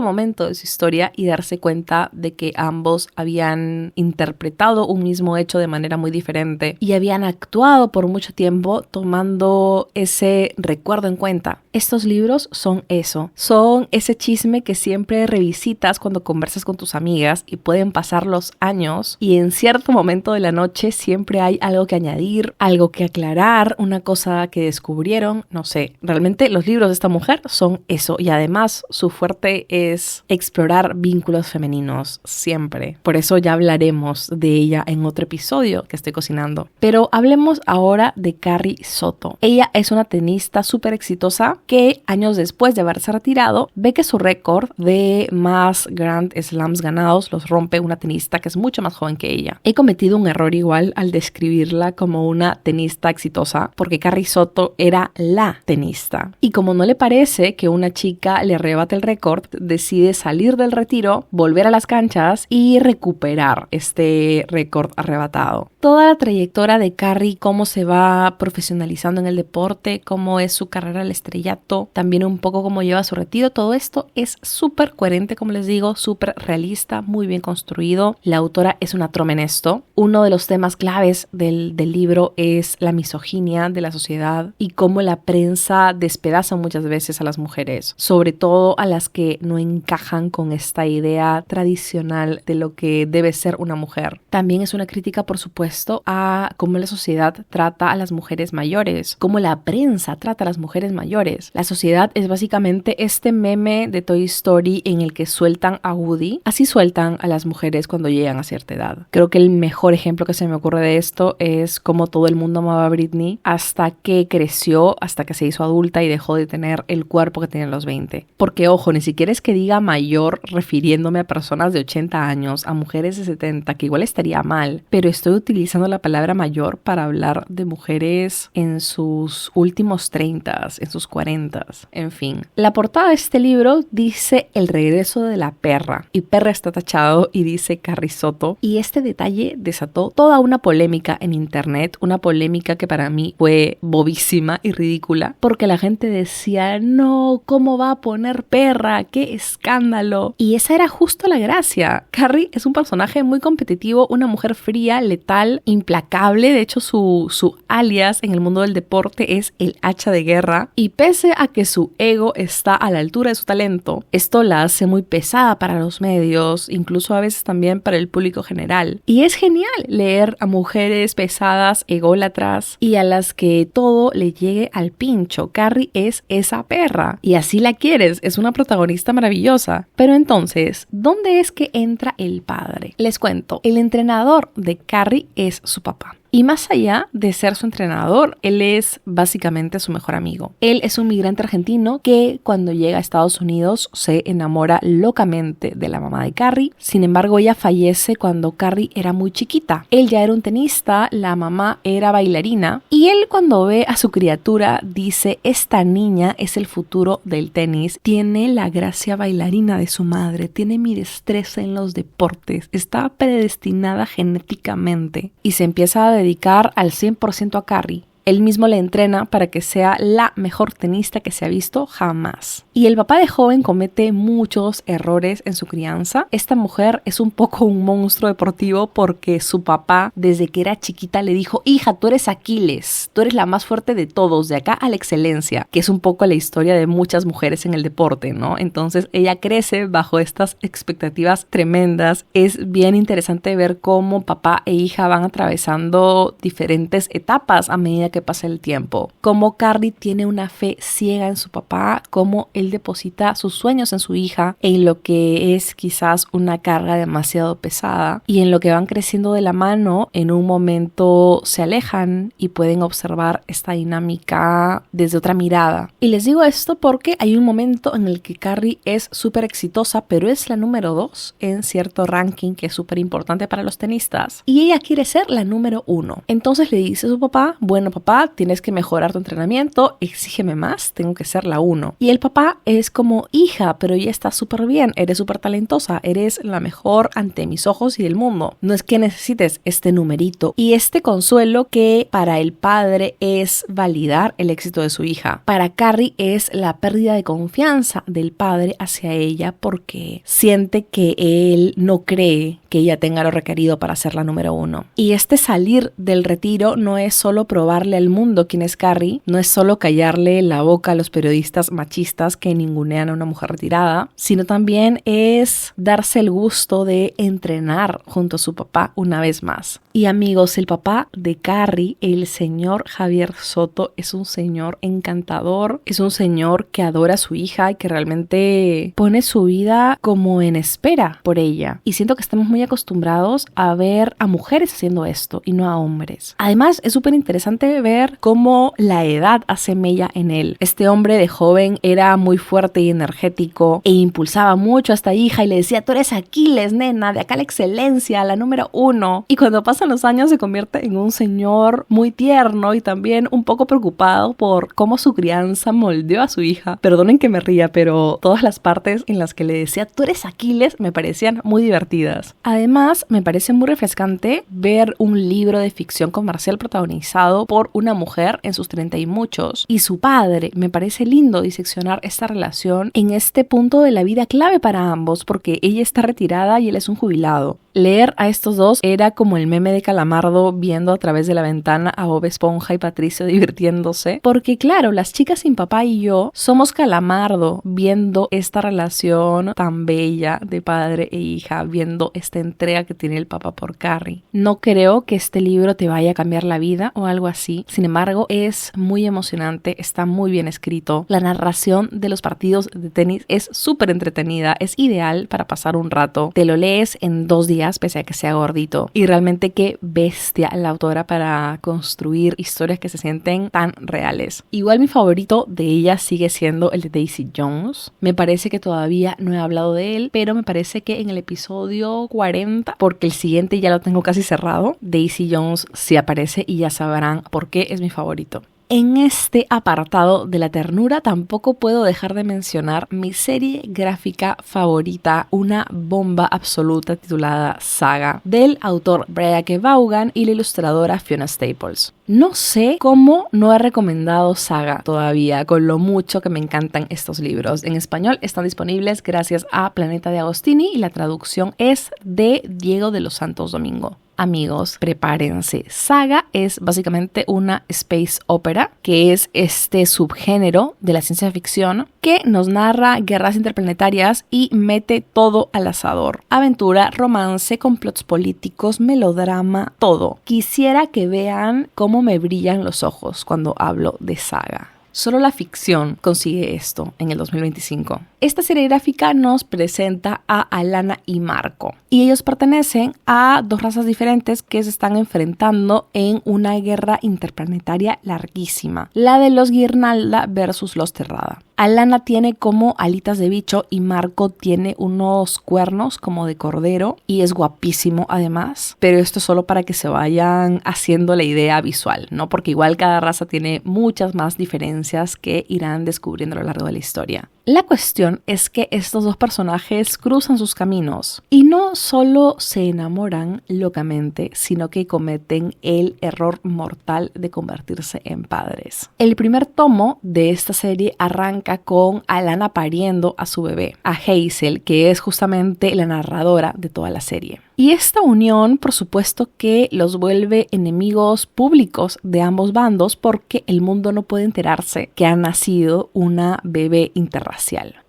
momento de su historia y darse cuenta de que ambos habían interpretado un mismo hecho de manera muy diferente y habían actuado por mucho tiempo tomando ese recuerdo en cuenta. Estos libros son eso, son ese chisme que siempre revisitas cuando conversas con tus amigas y pueden pasar los años y en cierto momento de la noche siempre hay algo que añadir, algo que aclarar, una cosa que descubrieron, no sé. Realmente los libros de esta mujer son eso y además su fuerte es explorar vínculos femeninos siempre. Por eso ya hablaremos de ella en otro episodio que estoy cocinando. Pero hablemos ahora de Carrie Soto. Ella es una tenista súper exitosa que años después de haberse retirado ve que su récord de más Grand Slams ganados los rompe una tenista que es mucho más joven que ella. He cometido un error igual al describirla como una tenista exitosa porque Carrie Soto era la tenista. Y como no le parece que una chica le arrebate el récord, decide salir del retiro, volver a las canchas y recuperar este récord arrebatado. Toda la trayectoria de Carrie, cómo se va profesionalizando en el deporte, cómo es su carrera al estrellato, también un poco cómo lleva su retiro, todo esto es súper coherente, como les digo, súper realista, muy bien construido. La autora es una troma en esto. Uno de los temas claves del libro es la misoginia de la sociedad y cómo la prensa despedaza muchas veces a las mujeres, sobre todo a las que no encajan con esta idea tradicional de lo que debe ser una mujer. También es una crítica, por supuesto, a cómo la sociedad trata a las mujeres mayores, cómo la prensa trata a las mujeres mayores. La sociedad es básicamente este meme de Toy Story en el que sueltan a Woody, así sueltan a las mujeres cuando llegan a cierta edad. Creo que el mejor ejemplo que se me ocurre de esto es cómo todo el mundo amaba a Britney hasta que creció, hasta que se hizo adulta y dejó de tener el cuerpo que tenía en los 20. Porque, ojo, ni siquiera es que diga mayor refiriéndome a personas de 80 años, a mujeres de 70, que igual estaría mal, pero estoy utilizando la palabra mayor para hablar de mujeres en sus últimos 30, en sus 40, en fin. La portada de este libro dice El regreso de la perra, y perra está tachado y dice Carrie Soto, y este detalle desató toda una polémica en internet, una polémica que para mí fue bobísima y ridícula, porque la gente decía, no, ¿cómo va a poner perra? ¡Qué escándalo! Y esa era justo la gracia. Carrie es un personaje muy competitivo, una mujer fría, letal, implacable. De hecho, su alias en el mundo del deporte es el hacha de guerra. Y pese a que su ego está a la altura de su talento, esto la hace muy pesada para los medios, incluso a veces también para el público general. Y es genial leer a mujeres pesadas, ególatras y a las que todo le llegue al pincho. Carrie es esa perra y así la quieres, es una protagonista maravillosa. Pero entonces, ¿dónde es que entra el padre? Les cuento, el entrenador de Carrie es su papá. Y más allá de ser su entrenador, él es básicamente su mejor amigo. Él es un migrante argentino que cuando llega a Estados Unidos se enamora locamente de la mamá de Carrie. Sin embargo, ella fallece cuando Carrie era muy chiquita. Él ya era un tenista, la mamá era bailarina. Y él cuando ve a su criatura dice, esta niña es el futuro del tenis. Tiene la gracia bailarina de su madre, tiene mi destreza en los deportes. Está predestinada genéticamente. Y se empieza a dedicar al 100% a Carrie. Él mismo le entrena para que sea la mejor tenista que se ha visto jamás. Y el papá de joven comete muchos errores en su crianza. Esta mujer es un poco un monstruo deportivo porque su papá, desde que era chiquita, le dijo: hija, tú eres Aquiles, tú eres la más fuerte de todos, de acá a la excelencia, que es un poco la historia de muchas mujeres en el deporte, ¿no? Entonces ella crece bajo estas expectativas tremendas. Es bien interesante ver cómo papá e hija van atravesando diferentes etapas a medida que pasa el tiempo. Cómo Carrie tiene una fe ciega en su papá, cómo él deposita sus sueños en su hija, en lo que es quizás una carga demasiado pesada, y en lo que van creciendo de la mano, en un momento se alejan y pueden observar esta dinámica desde otra mirada. Y les digo esto porque hay un momento en el que Carrie es súper exitosa, pero es la número 2 en cierto ranking que es súper importante para los tenistas, y ella quiere ser la número 1. Entonces le dice a su papá: bueno papá, tienes que mejorar tu entrenamiento, exígeme más, tengo que ser la 1. Y el papá es como: hija, pero ya estás súper bien, eres súper talentosa, eres la mejor ante mis ojos y del mundo, no es que necesites este numerito. Y este consuelo que para el padre es validar el éxito de su hija, para Carrie es la pérdida de confianza del padre hacia ella porque siente que él no cree que ella tenga lo requerido para ser la número 1. Y este salir del retiro no es solo probarle al mundo quién es Carrie, no es solo callarle la boca a los periodistas machistas que ningunean a una mujer retirada, sino también es darse el gusto de entrenar junto a su papá una vez más. Y amigos, el papá de Carrie, el señor Javier Soto, es un señor encantador, es un señor que adora a su hija y que realmente pone su vida como en espera por ella. Y siento que estamos muy acostumbrados a ver a mujeres haciendo esto y no a hombres. Además, es súper interesante ver cómo la edad hace mella en él. Este hombre de joven era muy fuerte y energético e impulsaba mucho a esta hija y le decía: tú eres Aquiles, nena, de acá la excelencia, la número 1. Y cuando pasan los años se convierte en un señor muy tierno y también un poco preocupado por cómo su crianza moldeó a su hija. Perdonen que me ría, pero todas las partes en las que le decía: tú eres Aquiles, me parecían muy divertidas. Además, me parece muy refrescante ver un libro de ficción comercial protagonizado por una mujer en sus 30 y muchos y su padre. Me parece lindo diseccionar esta relación en este punto de la vida clave para ambos, porque ella está retirada y él es un jubilado. Leer a estos dos era como el meme de Calamardo viendo a través de la ventana a Bob Esponja y Patricio divirtiéndose, porque claro, las chicas sin papá y yo somos Calamardo viendo esta relación tan bella de padre e hija, viendo esta entrega que tiene el papá por Carrie. No creo que este libro te vaya a cambiar la vida o algo así, sin embargo es muy emocionante, está muy bien escrito, la narración de los partidos de tenis es súper entretenida, es ideal para pasar un rato, te lo lees en 2 días pese a que sea gordito, y realmente qué bestia la autora para construir historias que se sienten tan reales. Igual mi favorito de ella sigue siendo el de Daisy Jones. Me parece que todavía no he hablado de él, pero me parece que en el episodio 40, porque el siguiente ya lo tengo casi cerrado, Daisy Jones sí aparece y ya sabrán por qué es mi favorito. En este apartado de la ternura tampoco puedo dejar de mencionar mi serie gráfica favorita, una bomba absoluta titulada Saga, del autor Brian Vaughan y la ilustradora Fiona Staples. No sé cómo no he recomendado Saga todavía, con lo mucho que me encantan estos libros. En español están disponibles gracias a Planeta de Agostini y la traducción es de Diego de los Santos Domingo. Amigos, prepárense. Saga es básicamente una space opera, que es este subgénero de la ciencia ficción que nos narra guerras interplanetarias y mete todo al asador. Aventura, romance, complots políticos, melodrama, todo. Quisiera que vean cómo me brillan los ojos cuando hablo de Saga. Solo la ficción consigue esto en el 2025. Esta serie gráfica nos presenta a Alana y Marco, y ellos pertenecen a 2 razas diferentes que se están enfrentando en una guerra interplanetaria larguísima, la de los Guirnalda versus los Terrada. Alana tiene como alitas de bicho y Marco tiene unos cuernos como de cordero y es guapísimo además, pero esto es solo para que se vayan haciendo la idea visual, ¿no? Porque igual cada raza tiene muchas más diferencias consecuencias que irán descubriendo a lo largo de la historia. La cuestión es que estos dos personajes cruzan sus caminos y no solo se enamoran locamente, sino que cometen el error mortal de convertirse en padres. El primer tomo de esta serie arranca con Alana pariendo a su bebé, a Hazel, que es justamente la narradora de toda la serie. Y esta unión, por supuesto, que los vuelve enemigos públicos de ambos bandos porque el mundo no puede enterarse que ha nacido una bebé interracial.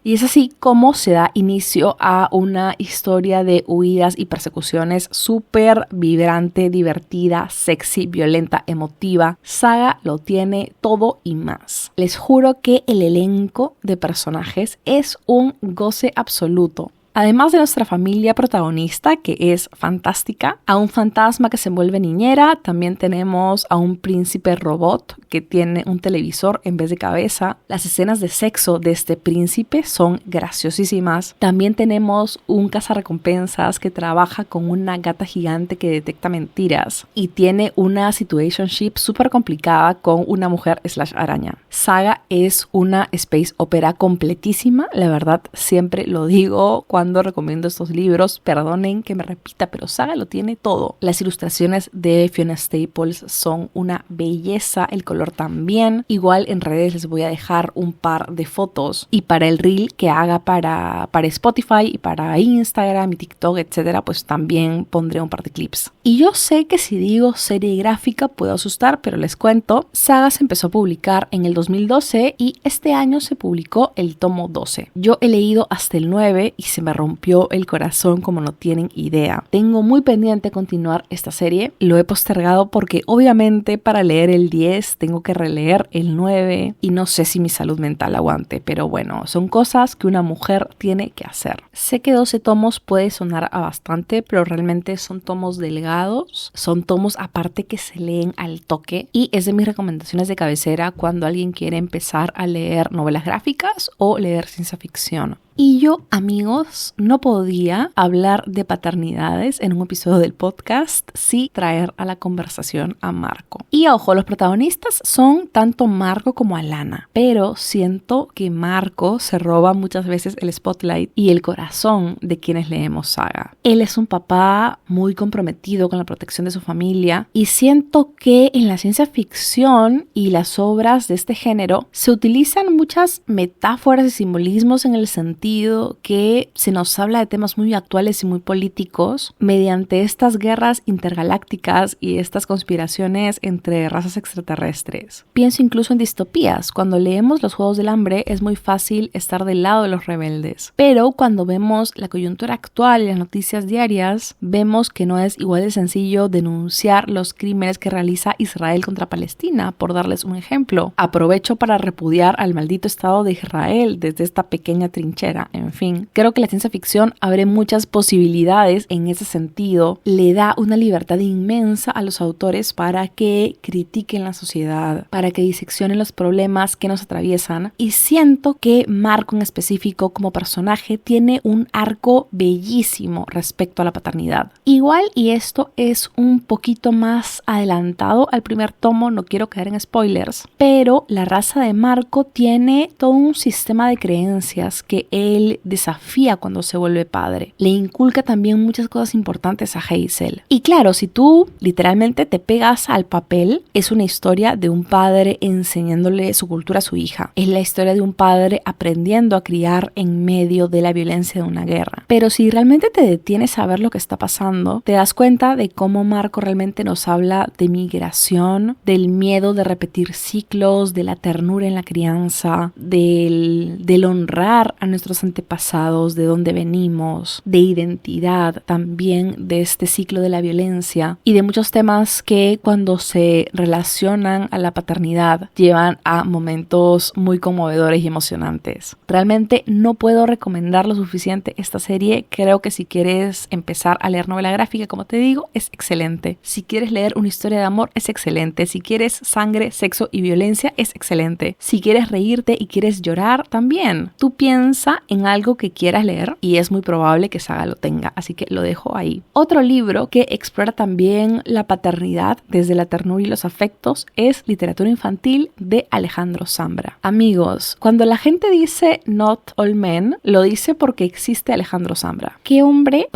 Y es así como se da inicio a una historia de huidas y persecuciones súper vibrante, divertida, sexy, violenta, emotiva. Saga lo tiene todo y más. Les juro que el elenco de personajes es un goce absoluto. Además de nuestra familia protagonista, que es fantástica, a un fantasma que se vuelve niñera, también tenemos a un príncipe robot que tiene un televisor en vez de cabeza. Las escenas de sexo de este príncipe son graciosísimas. También tenemos un cazarrecompensas que trabaja con una gata gigante que detecta mentiras y tiene una situationship súper complicada con una mujer /araña. Saga es una space opera completísima, la verdad siempre lo digo cuando recomiendo estos libros, perdonen que me repita, pero Saga lo tiene todo. Las ilustraciones de Fiona Staples son una belleza, el color también. Igual en redes les voy a dejar un par de fotos y para el reel que haga para Spotify y para Instagram y TikTok, etcétera, pues también pondré un par de clips. Y yo sé que si digo serie gráfica puedo asustar, pero les cuento, Saga se empezó a publicar en el 2012 y este año se publicó el tomo 12. Yo he leído hasta el 9 y se me rompió el corazón como no tienen idea. Tengo muy pendiente continuar esta serie. Lo he postergado porque obviamente para leer el 10 tengo que releer el 9 y no sé si mi salud mental aguante, pero bueno, son cosas que una mujer tiene que hacer. Sé que 12 tomos puede sonar a bastante, pero realmente son tomos delgados, son tomos aparte que se leen al toque y es de mis recomendaciones de cabecera cuando alguien quiere empezar a leer novelas gráficas o leer ciencia ficción. Y yo, amigos, no podía hablar de paternidades en un episodio del podcast sin traer a la conversación a Marco. Y ojo, los protagonistas son tanto Marco como Alana, pero siento que Marco se roba muchas veces el spotlight y el corazón de quienes leemos Saga. Él es un papá muy comprometido con la protección de su familia y siento que en la ciencia ficción y las obras de este género se utilizan muchas metáforas y simbolismos en el sentido que se nos habla de temas muy actuales y muy políticos mediante estas guerras intergalácticas y estas conspiraciones entre razas extraterrestres. Pienso incluso en distopías. Cuando leemos Los Juegos del Hambre es muy fácil estar del lado de los rebeldes, pero cuando vemos la coyuntura actual y las noticias diarias, vemos que no es igual de sencillo denunciar los crímenes que realiza Israel contra Palestina, por darles un ejemplo. Aprovecho para repudiar al maldito Estado de Israel desde esta pequeña trinchera. En fin, creo que la ciencia ficción abre muchas posibilidades en ese sentido. Le da una libertad inmensa a los autores para que critiquen la sociedad, para que diseccionen los problemas que nos atraviesan. Y siento que Marco en específico como personaje tiene un arco bellísimo respecto a la paternidad. Igual, y esto es un poquito más adelantado al primer tomo, no quiero caer en spoilers, pero la raza de Marco tiene todo un sistema de creencias que él desafía cuando se vuelve padre. Le inculca también muchas cosas importantes a Hazel. Y claro, si tú literalmente te pegas al papel, es una historia de un padre enseñándole su cultura a su hija. Es la historia de un padre aprendiendo a criar en medio de la violencia de una guerra. Pero si realmente te detienes a ver lo que está pasando, te das cuenta de cómo Marco realmente nos habla de migración, del miedo de repetir ciclos, de la ternura en la crianza, del honrar a nuestros antepasados, de dónde venimos, de identidad, también de este ciclo de la violencia y de muchos temas que cuando se relacionan a la paternidad llevan a momentos muy conmovedores y emocionantes. Realmente no puedo recomendar lo suficiente esta serie. Creo que si quieres empezar a leer novela gráfica, como te digo, es excelente. Si quieres leer una historia de amor, es excelente. Si quieres sangre, sexo y violencia, es excelente. Si quieres reírte y quieres llorar, también. Tú piensa Piensa en algo que quieras leer y es muy probable que Saga lo tenga, así que lo dejo ahí. Otro libro que explora también la paternidad desde la ternura y los afectos es Literatura Infantil de Alejandro Zambra. Amigos, cuando la gente dice Not All Men, lo dice porque existe Alejandro Zambra. Qué hombre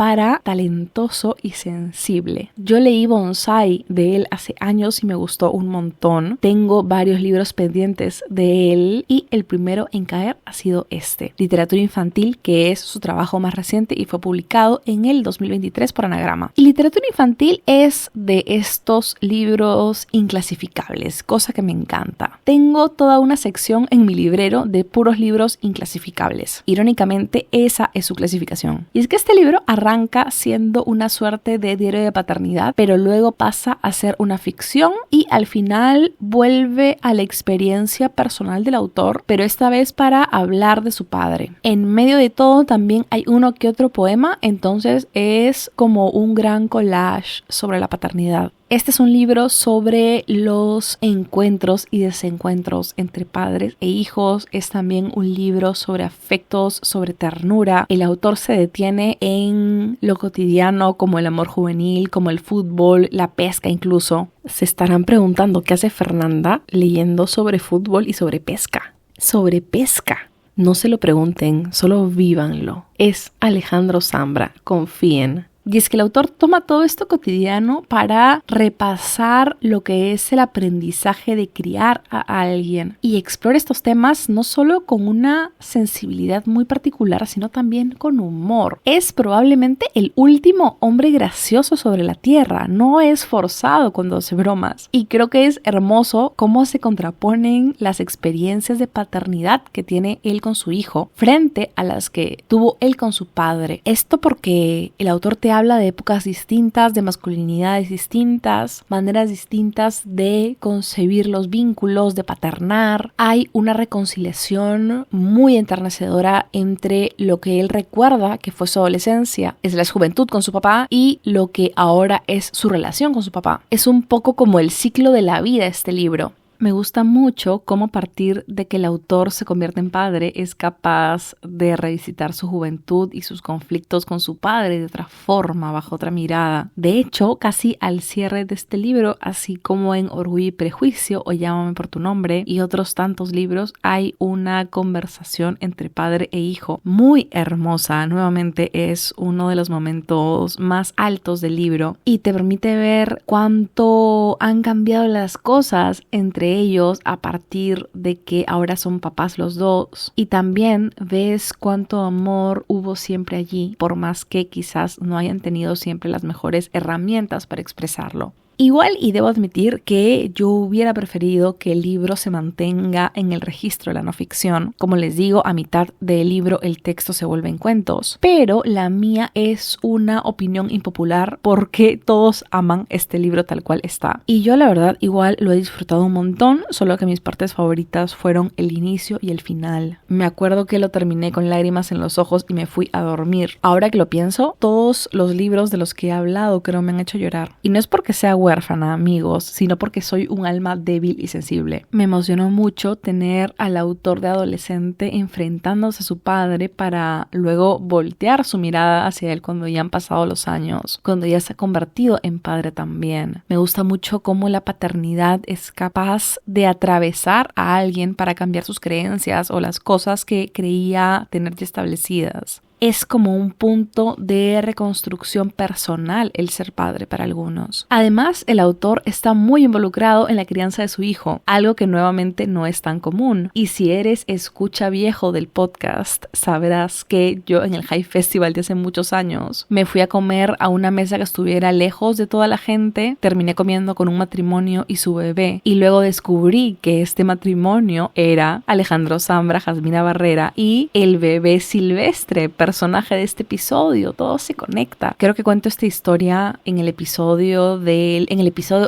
talentoso y sensible. Yo leí Bonsai de él hace años y me gustó un montón. Tengo varios libros pendientes de él y el primero en caer ha sido este, Literatura Infantil, que es su trabajo más reciente y fue publicado en el 2023 por Anagrama. Y Literatura Infantil es de estos libros inclasificables, cosa que me encanta. Tengo toda una sección en mi librero de puros libros inclasificables. Irónicamente, esa es su clasificación. Y es que este libro arranca siendo una suerte de diario de paternidad, pero luego pasa a ser una ficción y al final vuelve a la experiencia personal del autor, pero esta vez para hablar de su padre. En medio de todo también hay uno que otro poema, entonces es como un gran collage sobre la paternidad. Este es un libro sobre los encuentros y desencuentros entre padres e hijos. Es también un libro sobre afectos, sobre ternura. El autor se detiene en lo cotidiano como el amor juvenil, como el fútbol, la pesca incluso. Se estarán preguntando qué hace Fernanda leyendo sobre fútbol y sobre pesca. Sobre pesca. No se lo pregunten, solo vívanlo. Es Alejandro Zambra, confíen. Y es que el autor toma todo esto cotidiano para repasar lo que es el aprendizaje de criar a alguien y explora estos temas no solo con una sensibilidad muy particular, sino también con humor. Es probablemente el último hombre gracioso sobre la tierra, no es forzado cuando hace bromas. Y creo que es hermoso cómo se contraponen las experiencias de paternidad que tiene él con su hijo frente a las que tuvo él con su padre. Esto porque el autor te habla de épocas distintas, de masculinidades distintas, maneras distintas de concebir los vínculos, de paternar. Hay una reconciliación muy enternecedora entre lo que él recuerda que fue su adolescencia, es la juventud con su papá, y lo que ahora es su relación con su papá. Es un poco como el ciclo de la vida este libro. Me gusta mucho cómo a partir de que el autor se convierte en padre es capaz de revisitar su juventud y sus conflictos con su padre de otra forma, bajo otra mirada. De hecho, casi al cierre de este libro, así como en Orgullo y Prejuicio o Llámame por tu nombre y otros tantos libros, hay una conversación entre padre e hijo muy hermosa. Nuevamente es uno de los momentos más altos del libro y te permite ver cuánto han cambiado las cosas entre ellos a partir de que ahora son papás los dos, y también ves cuánto amor hubo siempre allí, por más que quizás no hayan tenido siempre las mejores herramientas para expresarlo. Igual, y debo admitir que yo hubiera preferido que el libro se mantenga en el registro de la no ficción. Como les digo, a mitad del libro el texto se vuelve en cuentos. Pero la mía es una opinión impopular porque todos aman este libro tal cual está. Y yo la verdad igual lo he disfrutado un montón, solo que mis partes favoritas fueron el inicio y el final. Me acuerdo que lo terminé con lágrimas en los ojos y me fui a dormir. Ahora que lo pienso, todos los libros de los que he hablado creo me han hecho llorar. Y no es porque sea huérfana, amigos, sino porque soy un alma débil y sensible. Me emocionó mucho tener al autor de adolescente enfrentándose a su padre para luego voltear su mirada hacia él cuando ya han pasado los años, cuando ya se ha convertido en padre también. Me gusta mucho cómo la paternidad es capaz de atravesar a alguien para cambiar sus creencias o las cosas que creía tener ya establecidas. Es como un punto de reconstrucción personal el ser padre para algunos. Además, el autor está muy involucrado en la crianza de su hijo, algo que nuevamente no es tan común. Y si eres escucha viejo del podcast, sabrás que yo en el High Festival de hace muchos años me fui a comer a una mesa que estuviera lejos de toda la gente. Terminé comiendo con un matrimonio y su bebé. Y luego descubrí que este matrimonio era Alejandro Zambra, Jasmina Barrera y el bebé Silvestre, personaje de este episodio. Todo se conecta. Creo que cuento esta historia en el episodio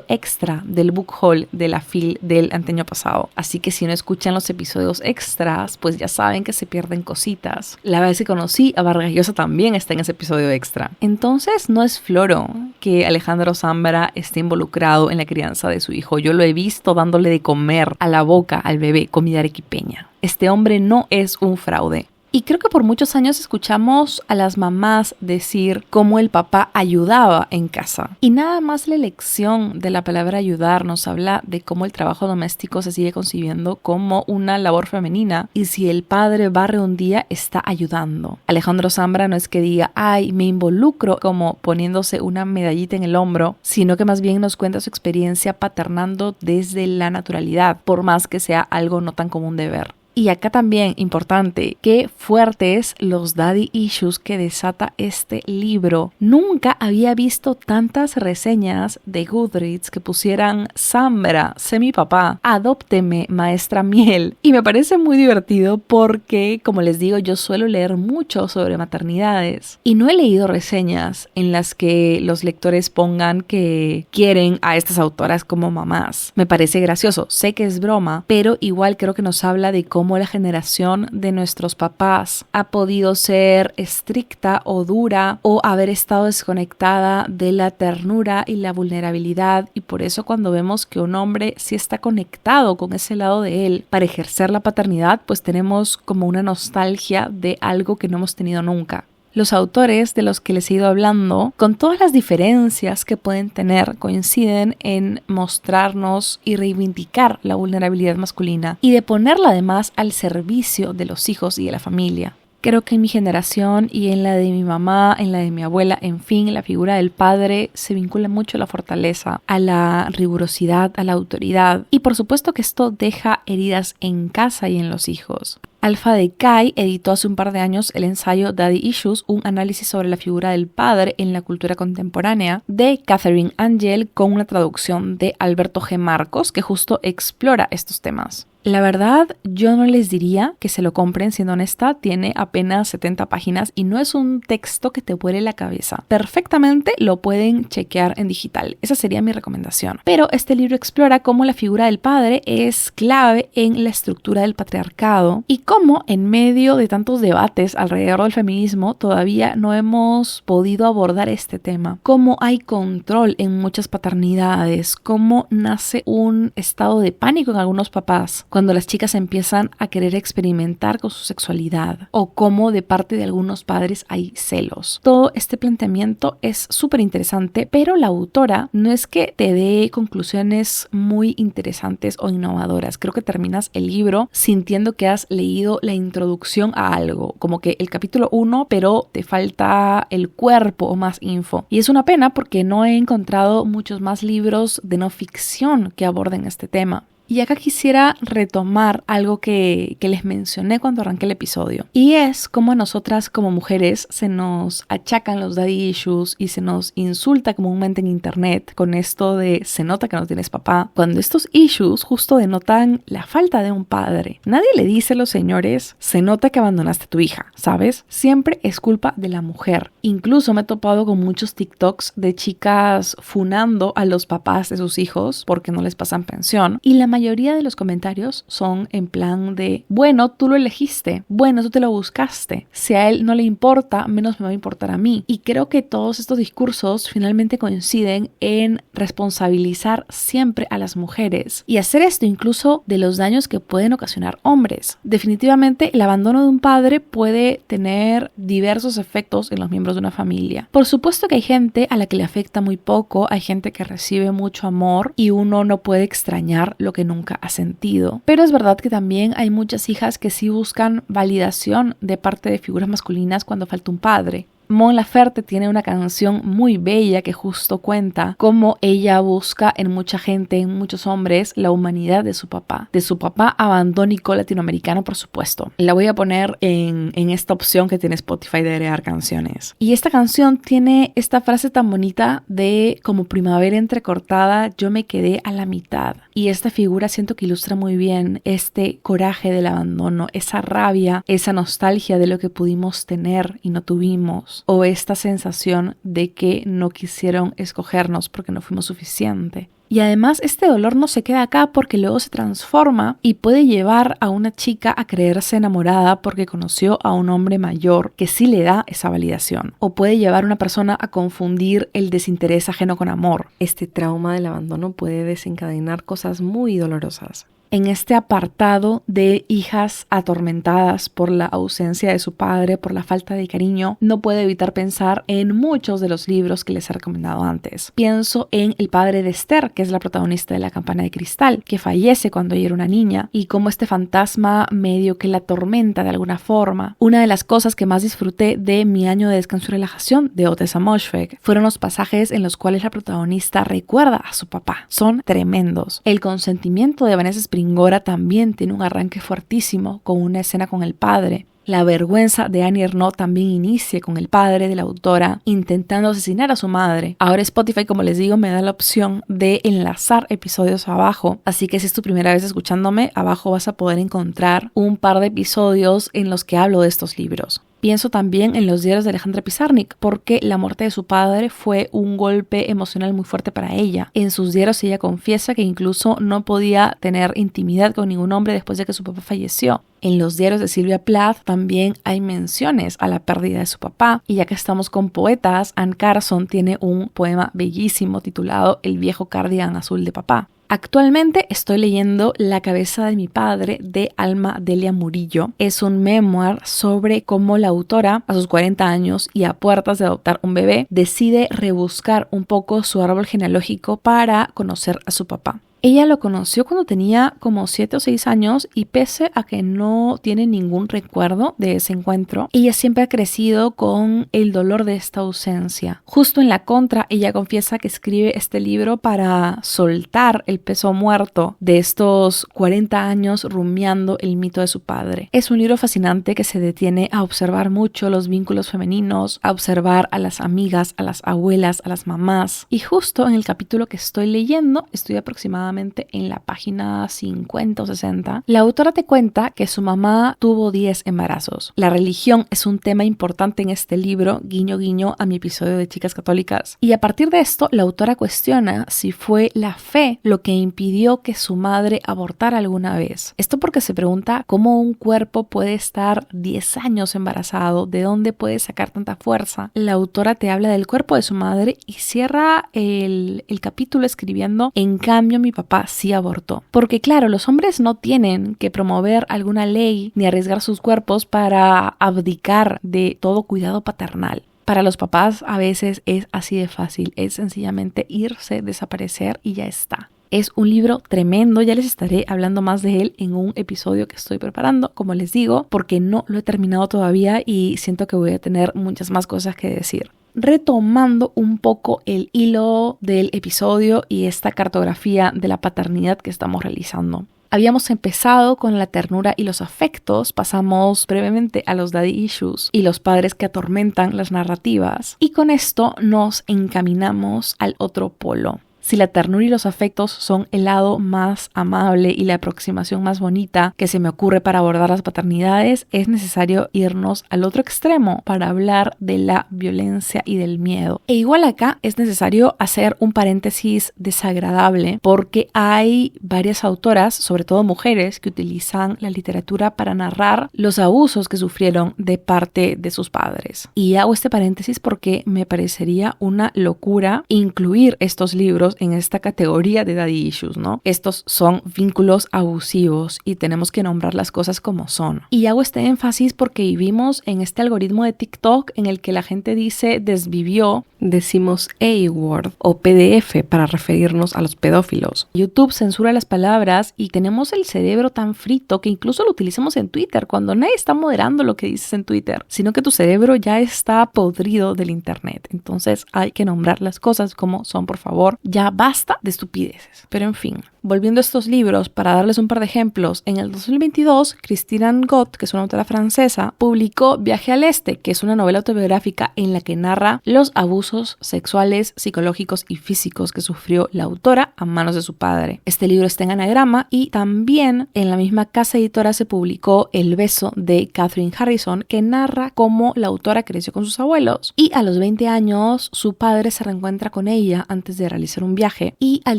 extra del book haul de la FIL del año pasado. Así que si no escuchan los episodios extras, pues ya saben que se pierden cositas. La vez que conocí a Vargas Llosa también está en ese episodio extra. Entonces no es floro que Alejandro Zambra esté involucrado en la crianza de su hijo. Yo lo he visto dándole de comer a la boca al bebé comida arequipeña. Este hombre no es un fraude. Y creo que por muchos años escuchamos a las mamás decir cómo el papá ayudaba en casa. Y nada más la elección de la palabra ayudar nos habla de cómo el trabajo doméstico se sigue concibiendo como una labor femenina. Y si el padre barre un día, está ayudando. Alejandro Zambra no es que diga, ay, me involucro, como poniéndose una medallita en el hombro, sino que más bien nos cuenta su experiencia paternando desde la naturalidad, por más que sea algo no tan común de ver. Y acá también, importante, qué fuertes los daddy issues que desata este libro. Nunca había visto tantas reseñas de Goodreads que pusieran Zambra, sé mi papá, adópteme, maestra miel. Y me parece muy divertido porque, como les digo, yo suelo leer mucho sobre maternidades. Y no he leído reseñas en las que los lectores pongan que quieren a estas autoras como mamás. Me parece gracioso, sé que es broma, pero igual creo que nos habla de cómo la generación de nuestros papás ha podido ser estricta o dura o haber estado desconectada de la ternura y la vulnerabilidad, y por eso cuando vemos que un hombre sí está conectado con ese lado de él para ejercer la paternidad, pues tenemos como una nostalgia de algo que no hemos tenido nunca. Los autores de los que les he ido hablando, con todas las diferencias que pueden tener, coinciden en mostrarnos y reivindicar la vulnerabilidad masculina y de ponerla además al servicio de los hijos y de la familia. Creo que en mi generación y en la de mi mamá, en la de mi abuela, en fin, la figura del padre se vincula mucho a la fortaleza, a la rigurosidad, a la autoridad. Y por supuesto que esto deja heridas en casa y en los hijos. Alpha Decay editó hace un par de años el ensayo Daddy Issues, un análisis sobre la figura del padre en la cultura contemporánea, de Catherine Angel, con una traducción de Alberto G. Marcos, que justo explora estos temas. La verdad, yo no les diría que se lo compren, siendo honesta, tiene apenas 70 páginas y no es un texto que te vuele la cabeza. Perfectamente lo pueden chequear en digital, esa sería mi recomendación. Pero este libro explora cómo la figura del padre es clave en la estructura del patriarcado y cómo en medio de tantos debates alrededor del feminismo todavía no hemos podido abordar este tema. Cómo hay control en muchas paternidades, cómo nace un estado de pánico en algunos papás cuando las chicas empiezan a querer experimentar con su sexualidad, o cómo de parte de algunos padres hay celos. Todo este planteamiento es súper interesante, pero la autora no es que te dé conclusiones muy interesantes o innovadoras. Creo que terminas el libro sintiendo que has leído la introducción a algo, como que el capítulo 1, pero te falta el cuerpo o más info. Y es una pena porque no he encontrado muchos más libros de no ficción que aborden este tema. Y acá quisiera retomar algo que les mencioné cuando arranqué el episodio. Y es cómo a nosotras como mujeres se nos achacan los daddy issues y se nos insulta comúnmente en internet con esto de se nota que no tienes papá, cuando estos issues justo denotan la falta de un padre. Nadie le dice a los señores, se nota que abandonaste a tu hija, ¿sabes? Siempre es culpa de la mujer. Incluso me he topado con muchos TikToks de chicas funando a los papás de sus hijos porque no les pasan pensión, y la mayoría de los comentarios son en plan de, bueno, tú lo elegiste, bueno, tú te lo buscaste, si a él no le importa, menos me va a importar a mí. Y creo que todos estos discursos finalmente coinciden en responsabilizar siempre a las mujeres y hacer esto incluso de los daños que pueden ocasionar hombres. Definitivamente el abandono de un padre puede tener diversos efectos en los miembros de una familia. Por supuesto que hay gente a la que le afecta muy poco, hay gente que recibe mucho amor y uno no puede extrañar lo que nunca ha sentido. Pero es verdad que también hay muchas hijas que sí buscan validación de parte de figuras masculinas cuando falta un padre. Mon Laferte tiene una canción muy bella que justo cuenta cómo ella busca en mucha gente, en muchos hombres, la humanidad de su papá abandónico latinoamericano, por supuesto. La voy a poner en esta opción que tiene Spotify de agregar canciones. Y esta canción tiene esta frase tan bonita de como primavera entrecortada, yo me quedé a la mitad. Y esta figura siento que ilustra muy bien este coraje del abandono, esa rabia, esa nostalgia de lo que pudimos tener y no tuvimos. O esta sensación de que no quisieron escogernos porque no fuimos suficiente. Y además este dolor no se queda acá porque luego se transforma y puede llevar a una chica a creerse enamorada porque conoció a un hombre mayor que sí le da esa validación. O puede llevar a una persona a confundir el desinterés ajeno con amor. Este trauma del abandono puede desencadenar cosas muy dolorosas. en este apartado de hijas atormentadas por la ausencia de su padre, por la falta de cariño, no puedo evitar pensar en muchos de los libros que les he recomendado antes. Pienso en el padre de Esther, que es la protagonista de La campana de cristal, que fallece cuando ella era una niña, y cómo este fantasma medio que la atormenta de alguna forma. Una de las cosas que más disfruté de mi año de descanso y relajación de Otessa Moshfegh fueron los pasajes en los cuales la protagonista recuerda a su papá. Son tremendos. El consentimiento de Vanessa Springora también tiene un arranque fuertísimo con una escena con el padre. La vergüenza de Annie Ernaux también inicia con el padre de la autora intentando asesinar a su madre. Ahora Spotify, como les digo, me da la opción de enlazar episodios abajo, así que si es tu primera vez escuchándome, abajo vas a poder encontrar un par de episodios en los que hablo de estos libros. Pienso también en los diarios de Alejandra Pizarnik, porque la muerte de su padre fue un golpe emocional muy fuerte para ella. En sus diarios ella confiesa que incluso no podía tener intimidad con ningún hombre después de que su papá falleció. En los diarios de Sylvia Plath también hay menciones a la pérdida de su papá. Y ya que estamos con poetas, Anne Carson tiene un poema bellísimo titulado El viejo cardigan azul de papá. Actualmente estoy leyendo La cabeza de mi padre de Alma Delia Murillo. Es un memoir sobre cómo la autora, a sus 40 años y a puertas de adoptar un bebé, decide rebuscar un poco su árbol genealógico para conocer a su papá. Ella lo conoció cuando tenía como 7 o 6 años y pese a que no tiene ningún recuerdo de ese encuentro, ella siempre ha crecido con el dolor de esta ausencia. Justo en la contra, ella confiesa que escribe este libro para soltar el peso muerto de estos 40 años rumiando el mito de su padre. Es un libro fascinante que se detiene a observar mucho los vínculos femeninos, a observar a las amigas, a las abuelas, a las mamás. Y justo en el capítulo que estoy leyendo, estoy aproximadamente en la página 50 o 60, la autora te cuenta que su mamá tuvo 10 embarazos. La religión es un tema importante en este libro, guiño guiño a mi episodio de Chicas Católicas. Y a partir de esto, la autora cuestiona si fue la fe lo que impidió que su madre abortara alguna vez. Esto porque se pregunta cómo un cuerpo puede estar 10 años embarazado, de dónde puede sacar tanta fuerza. La autora te habla del cuerpo de su madre y cierra el capítulo escribiendo: en cambio mi papá sí abortó. Porque claro, los hombres no tienen que promover alguna ley ni arriesgar sus cuerpos para abdicar de todo cuidado paternal. Para los papás a veces es así de fácil, es sencillamente irse, desaparecer y ya está. Es un libro tremendo, ya les estaré hablando más de él en un episodio que estoy preparando, como les digo, porque no lo he terminado todavía y siento que voy a tener muchas más cosas que decir. Retomando un poco el hilo del episodio y esta cartografía de la paternidad que estamos realizando. Habíamos empezado con la ternura y los afectos, pasamos brevemente a los daddy issues y los padres que atormentan las narrativas, y con esto nos encaminamos al otro polo. Si la ternura y los afectos son el lado más amable y la aproximación más bonita que se me ocurre para abordar las paternidades, es necesario irnos al otro extremo para hablar de la violencia y del miedo. E igual acá es necesario hacer un paréntesis desagradable porque hay varias autoras, sobre todo mujeres, que utilizan la literatura para narrar los abusos que sufrieron de parte de sus padres. Y hago este paréntesis porque me parecería una locura incluir estos libros en esta categoría de daddy issues, ¿no? Estos son vínculos abusivos y tenemos que nombrar las cosas como son. Y hago este énfasis porque vivimos en este algoritmo de TikTok en el que la gente dice desvivió, decimos A-word o PDF para referirnos a los pedófilos. YouTube censura las palabras y tenemos el cerebro tan frito que incluso lo utilizamos en Twitter cuando nadie está moderando lo que dices en Twitter, sino que tu cerebro ya está podrido del internet. Entonces hay que nombrar las cosas como son, por favor. Ya basta de estupideces. Pero en fin, volviendo a estos libros, para darles un par de ejemplos, en el 2022, Christine Angot, que es una autora francesa, publicó Viaje al Este, que es una novela autobiográfica en la que narra los abusos sexuales, psicológicos y físicos que sufrió la autora a manos de su padre. Este libro está en anagrama y también en la misma casa editora se publicó El beso de Catherine Harrison, que narra cómo la autora creció con sus abuelos y a los 20 años su padre se reencuentra con ella antes de realizar un viaje y al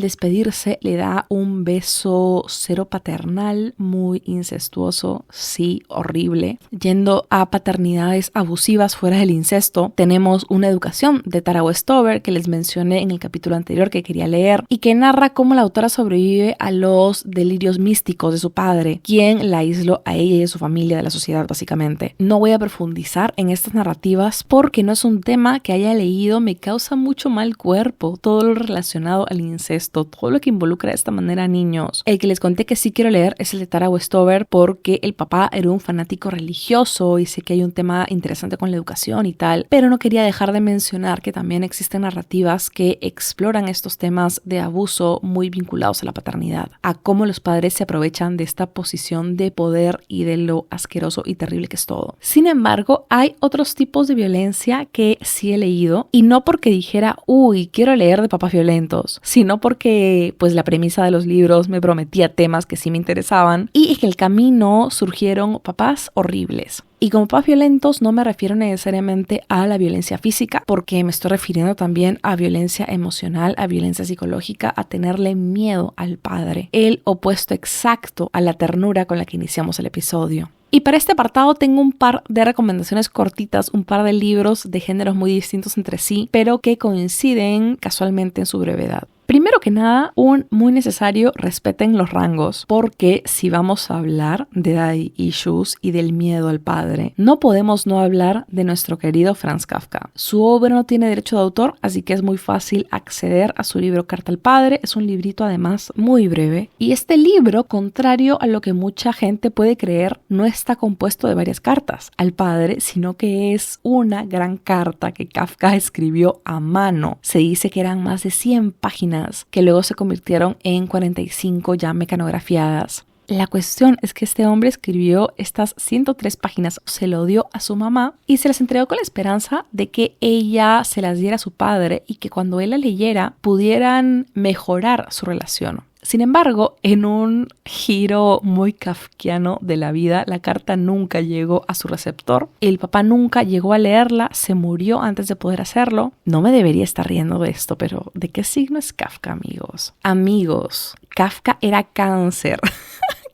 despedirse le da un beso cero paternal, muy incestuoso, sí, horrible. Yendo a paternidades abusivas fuera del incesto, tenemos una educación de Tara Westover que les mencioné en el capítulo anterior que quería leer y que narra cómo la autora sobrevive a los delirios místicos de su padre, quien la aisló a ella y a su familia de la sociedad básicamente. No voy a profundizar en estas narrativas porque no es un tema que haya leído, me causa mucho mal cuerpo todo lo relacionado al incesto, todo lo que involucra de esta manera a niños. El que les conté que sí quiero leer es el de Tara Westover porque el papá era un fanático religioso y sé que hay un tema interesante con la educación y tal, pero no quería dejar de mencionar que también existen narrativas que exploran estos temas de abuso muy vinculados a la paternidad, a cómo los padres se aprovechan de esta posición de poder y de lo asqueroso y terrible que es todo. Sin embargo, hay otros tipos de violencia que sí he leído y no porque dijera, uy, quiero leer de papás violentos, sino porque pues la premisa de los libros me prometía temas que sí me interesaban y en el camino surgieron papás horribles. Y como papás violentos no me refiero necesariamente a la violencia física, porque me estoy refiriendo también a violencia emocional, a violencia psicológica, a tenerle miedo al padre, el opuesto exacto a la ternura con la que iniciamos el episodio. Y para este apartado tengo un par de recomendaciones cortitas, un par de libros de géneros muy distintos entre sí, pero que coinciden casualmente en su brevedad. Primero que nada, un muy necesario, respeten los rangos, porque si vamos a hablar de daddy issues y del miedo al padre, no podemos no hablar de nuestro querido Franz Kafka. Su obra no tiene derecho de autor, así que es muy fácil acceder a su libro Carta al Padre. Es un librito además muy breve. Y este libro, contrario a lo que mucha gente puede creer, no está compuesto de varias cartas al padre, sino que es una gran carta que Kafka escribió a mano. Se dice que eran más de 100 páginas que luego se convirtieron en 45 ya mecanografiadas. La cuestión es que este hombre escribió estas 103 páginas, se lo dio a su mamá y se las entregó con la esperanza de que ella se las diera a su padre y que cuando él la leyera pudieran mejorar su relación. Sin embargo, en un giro muy kafkiano de la vida, la carta nunca llegó a su receptor. El papá nunca llegó a leerla, se murió antes de poder hacerlo. No me debería estar riendo de esto, pero ¿de qué signo es Kafka, amigos? Amigos, Kafka era cáncer.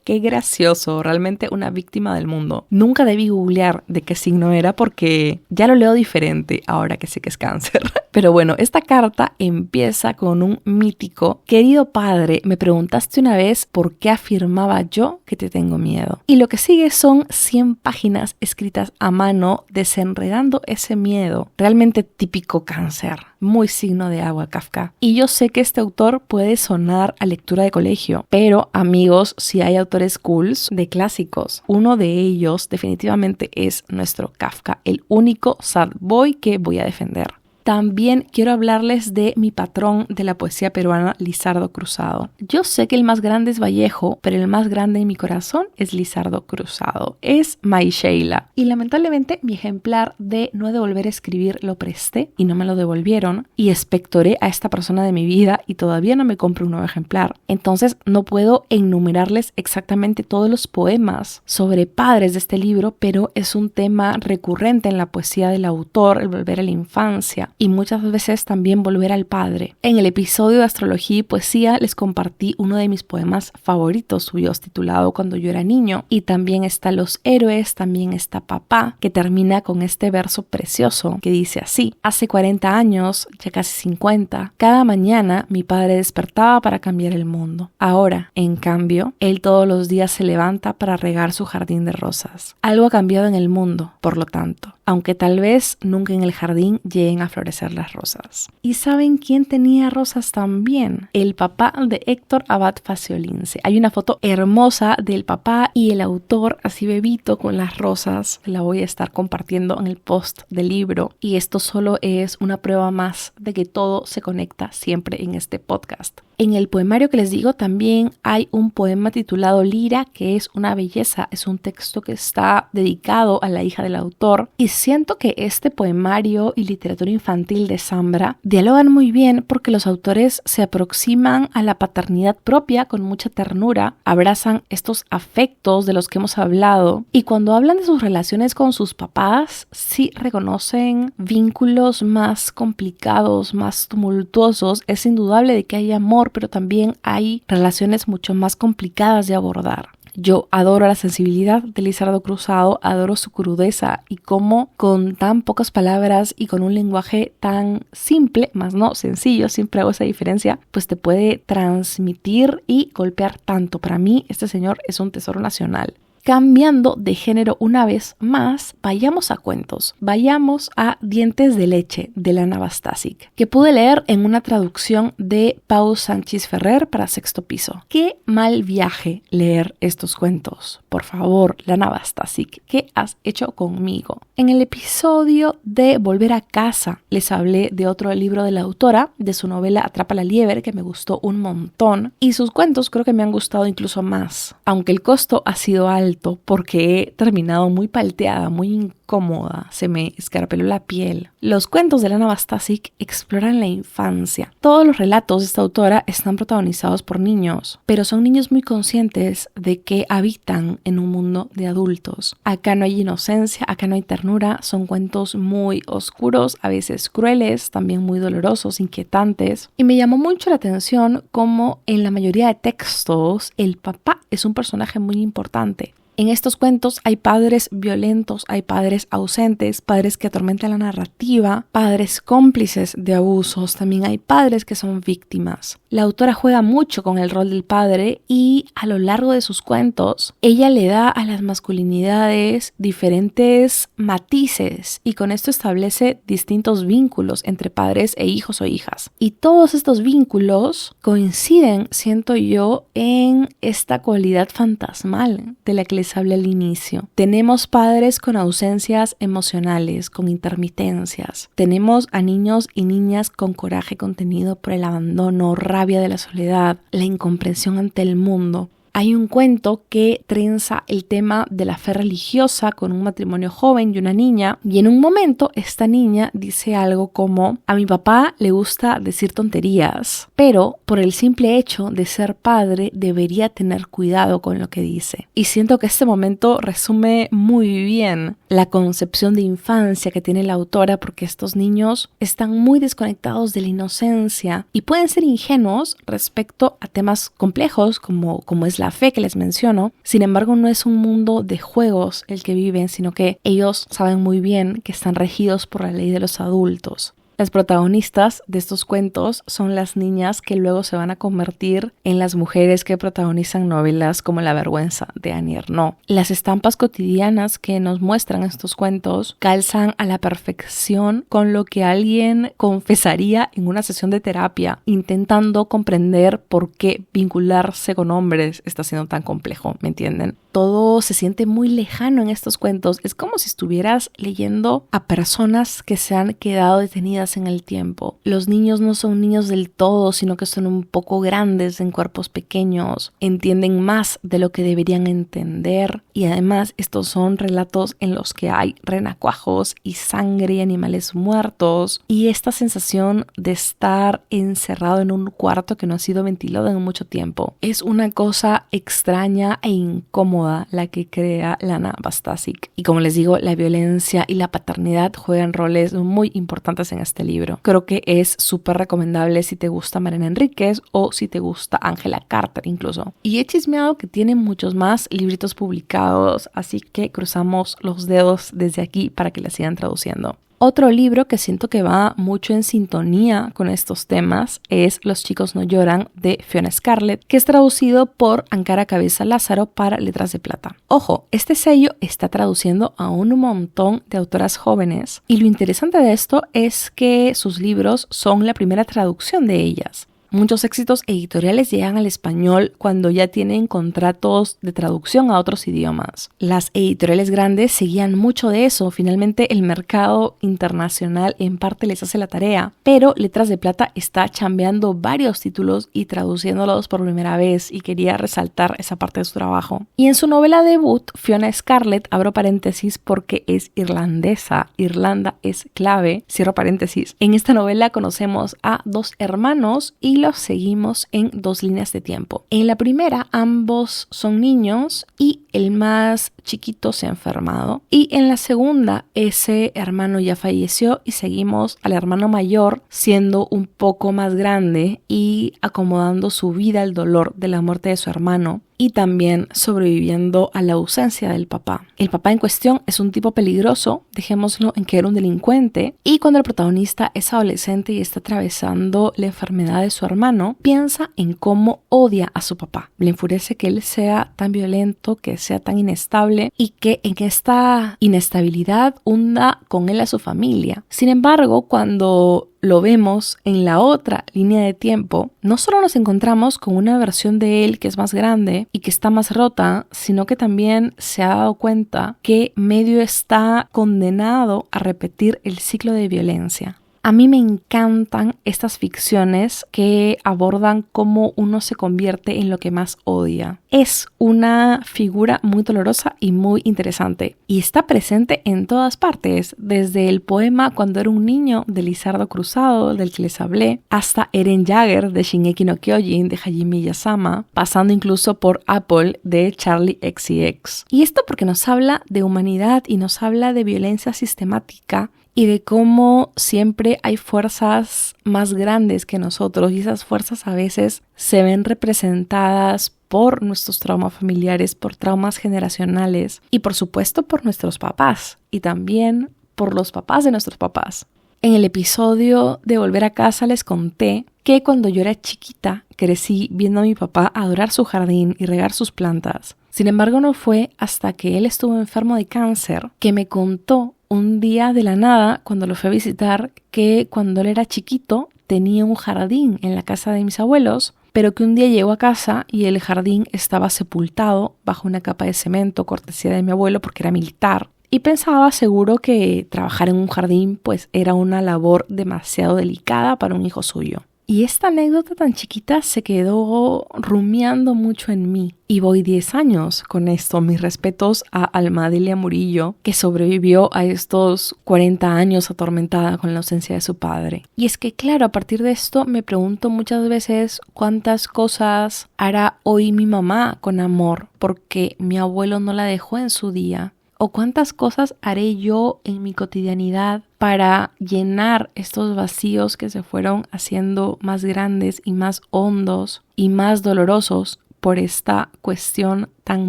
Qué gracioso, realmente una víctima del mundo. Nunca debí googlear de qué signo era porque ya lo leo diferente ahora que sé que es cáncer. Pero bueno, esta carta empieza con un mítico: querido padre, me preguntaste una vez por qué afirmaba yo que te tengo miedo. Y lo que sigue son 100 páginas escritas a mano desenredando ese miedo. Realmente típico cáncer. Muy signo de agua, Kafka. Y yo sé que este autor puede sonar a lectura de colegio, pero amigos, si hay autores cools de clásicos, uno de ellos definitivamente es nuestro Kafka, el único sad boy que voy a defender. También quiero hablarles de mi patrón de la poesía peruana, Lizardo Cruzado. Yo sé que el más grande es Vallejo, pero el más grande en mi corazón es Lizardo Cruzado. Es My Sheila. Y lamentablemente mi ejemplar de No he de volver a escribir lo presté y no me lo devolvieron. Y expectoré a esta persona de mi vida y todavía no me compro un nuevo ejemplar. Entonces no puedo enumerarles exactamente todos los poemas sobre padres de este libro, pero es un tema recurrente en la poesía del autor, el volver a la infancia. Y muchas veces también volver al padre. En el episodio de astrología y poesía les compartí uno de mis poemas favoritos suyos titulado Cuando yo era niño, y también está Los héroes, también está Papá, que termina con este verso precioso que dice así: hace 40 años, ya casi 50, cada mañana mi padre despertaba para cambiar el mundo. Ahora, en cambio, él todos los días se levanta para regar su jardín de rosas. Algo ha cambiado en el mundo, por lo tanto, aunque tal vez nunca en el jardín lleguen a florecer las rosas. ¿Y saben quién tenía rosas también? El papá de Héctor Abad Faciolince. Hay una foto hermosa del papá y el autor así bebito con las rosas. La voy a estar compartiendo en el post del libro y esto solo es una prueba más de que todo se conecta siempre en este podcast. En el poemario que les digo también hay un poema titulado Lira, que es una belleza, es un texto que está dedicado a la hija del autor y siento que este poemario y literatura infantil infantil de Zambra dialogan muy bien porque los autores se aproximan a la paternidad propia con mucha ternura, abrazan estos afectos de los que hemos hablado y cuando hablan de sus relaciones con sus papás, sí reconocen vínculos más complicados, más tumultuosos. Es indudable de que hay amor, pero también hay relaciones mucho más complicadas de abordar. Yo adoro la sensibilidad de Lizardo Cruzado, adoro su crudeza y cómo con tan pocas palabras y con un lenguaje tan simple, más no sencillo, siempre hago esa diferencia, pues te puede transmitir y golpear tanto. Para mí, este señor es un tesoro nacional. Cambiando de género una vez más, vayamos a cuentos. Vayamos a Dientes de leche de Lana Bastasic, que pude leer en una traducción de Pau Sánchez Ferrer para Sexto Piso. Qué mal viaje leer estos cuentos. Por favor, Lana Bastasic, ¿qué has hecho conmigo? En el episodio de Volver a casa les hablé de otro libro de la autora, de su novela Atrapa la liebre, que me gustó un montón, y sus cuentos creo que me han gustado incluso más, aunque el costo ha sido alto porque he terminado muy palteada, muy incómoda, se me escarapeló la piel. Los cuentos de Lana Bastasic exploran la infancia. Todos los relatos de esta autora están protagonizados por niños, pero son niños muy conscientes de que habitan en un mundo de adultos. Acá no hay inocencia, acá no hay ternura, son cuentos muy oscuros, a veces crueles, también muy dolorosos, inquietantes. Y me llamó mucho la atención cómo en la mayoría de textos el papá es un personaje muy importante. En estos cuentos hay padres violentos, hay padres ausentes, padres que atormentan la narrativa, padres cómplices de abusos, también hay padres que son víctimas. La autora juega mucho con el rol del padre y a lo largo de sus cuentos ella le da a las masculinidades diferentes matices y con esto establece distintos vínculos entre padres e hijos o hijas. Y todos estos vínculos coinciden, siento yo, en esta cualidad fantasmal de la que les hablé al inicio. Tenemos padres con ausencias emocionales, con intermitencias. Tenemos a niños y niñas con coraje contenido por el abandono, rabia de la soledad, la incomprensión ante el mundo. Hay un cuento que trenza el tema de la fe religiosa con un matrimonio joven y una niña, y en un momento esta niña dice algo como: a mi papá le gusta decir tonterías, pero por el simple hecho de ser padre debería tener cuidado con lo que dice. Y siento que este momento resume muy bien la concepción de infancia que tiene la autora, porque estos niños están muy desconectados de la inocencia y pueden ser ingenuos respecto a temas complejos como es la fe que les menciono. Sin embargo, no es un mundo de juegos el que viven, sino que ellos saben muy bien que están regidos por la ley de los adultos. Las protagonistas de estos cuentos son las niñas que luego se van a convertir en las mujeres que protagonizan novelas como La vergüenza de Annie Ernaux. Las estampas cotidianas que nos muestran estos cuentos calzan a la perfección con lo que alguien confesaría en una sesión de terapia, intentando comprender por qué vincularse con hombres está siendo tan complejo, ¿me entienden? Todo se siente muy lejano en estos cuentos. Es como si estuvieras leyendo a personas que se han quedado detenidas en el tiempo. Los niños no son niños del todo, sino que son un poco grandes en cuerpos pequeños. Entienden más de lo que deberían entender. Y además estos son relatos en los que hay renacuajos y sangre y animales muertos. Y esta sensación de estar encerrado en un cuarto que no ha sido ventilado en mucho tiempo. Es una cosa extraña e incómoda la que crea Lana Bastasic. Y como les digo, la violencia y la paternidad juegan roles muy importantes en este libro. Creo que es súper recomendable si te gusta Mariana Enríquez o si te gusta Angela Carter incluso. Y he chismeado que tiene muchos más libritos publicados, así que cruzamos los dedos desde aquí para que la sigan traduciendo. Otro libro que siento que va mucho en sintonía con estos temas es Los chicos no lloran de Fiona Scarlett, que es traducido por Ankara Cabeza Lázaro para Letras de Plata. Ojo, este sello está traduciendo a un montón de autoras jóvenes y lo interesante de esto es que sus libros son la primera traducción de ellas. Muchos éxitos editoriales llegan al español cuando ya tienen contratos de traducción a otros idiomas. Las editoriales grandes seguían mucho de eso. Finalmente el mercado internacional en parte les hace la tarea, pero Letras de Plata está chambeando varios títulos y traduciéndolos por primera vez, y quería resaltar esa parte de su trabajo. Y en su novela debut, Fiona Scarlett, abro paréntesis porque es irlandesa, Irlanda es clave, cierro paréntesis. En esta novela conocemos a dos hermanos y los seguimos en dos líneas de tiempo. En la primera, ambos son niños y el más chiquito se ha enfermado. Y en la segunda, ese hermano ya falleció y seguimos al hermano mayor siendo un poco más grande y acomodando su vida al dolor de la muerte de su hermano, y también sobreviviendo a la ausencia del papá. El papá en cuestión es un tipo peligroso, dejémoslo en que era un delincuente, y cuando el protagonista es adolescente y está atravesando la enfermedad de su hermano, piensa en cómo odia a su papá. Le enfurece que él sea tan violento, que sea tan inestable y que en esta inestabilidad hunda con él a su familia. Sin embargo, cuando lo vemos en la otra línea de tiempo, no solo nos encontramos con una versión de él que es más grande y que está más rota, sino que también se ha dado cuenta que medio está condenado a repetir el ciclo de violencia. A mí me encantan estas ficciones que abordan cómo uno se convierte en lo que más odia. Es una figura muy dolorosa y muy interesante, y está presente en todas partes, desde el poema Cuando era un niño de Lizardo Cruzado, del que les hablé, hasta Eren Jaeger de Shingeki no Kyojin de Hajime Miyazama, pasando incluso por Apple de Charlie XCX. Y esto porque nos habla de humanidad y nos habla de violencia sistemática y de cómo siempre hay fuerzas más grandes que nosotros, y esas fuerzas a veces se ven representadas por nuestros traumas familiares, por traumas generacionales y por supuesto por nuestros papás y también por los papás de nuestros papás. En el episodio de Volver a Casa les conté que cuando yo era chiquita crecí viendo a mi papá adorar su jardín y regar sus plantas. Sin embargo, no fue hasta que él estuvo enfermo de cáncer que me contó un día de la nada, cuando lo fui a visitar, que cuando él era chiquito tenía un jardín en la casa de mis abuelos, pero que un día llegó a casa y el jardín estaba sepultado bajo una capa de cemento, cortesía de mi abuelo porque era militar. Y pensaba seguro que trabajar en un jardín pues era una labor demasiado delicada para un hijo suyo. Y esta anécdota tan chiquita se quedó rumiando mucho en mí. Y voy 10 años con esto. Mis respetos a Alma Delia Murillo, que sobrevivió a estos 40 años atormentada con la ausencia de su padre. Y es que claro, a partir de esto me pregunto muchas veces cuántas cosas hará hoy mi mamá con amor porque mi abuelo no la dejó en su día. O cuántas cosas haré yo en mi cotidianidad para llenar estos vacíos que se fueron haciendo más grandes y más hondos y más dolorosos por esta cuestión tan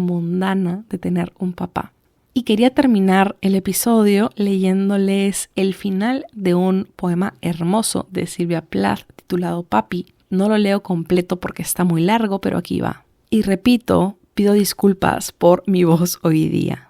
mundana de tener un papá. Y quería terminar el episodio leyéndoles el final de un poema hermoso de Silvia Plath titulado Papi. No lo leo completo porque está muy largo, pero aquí va. Y repito, pido disculpas por mi voz hoy día.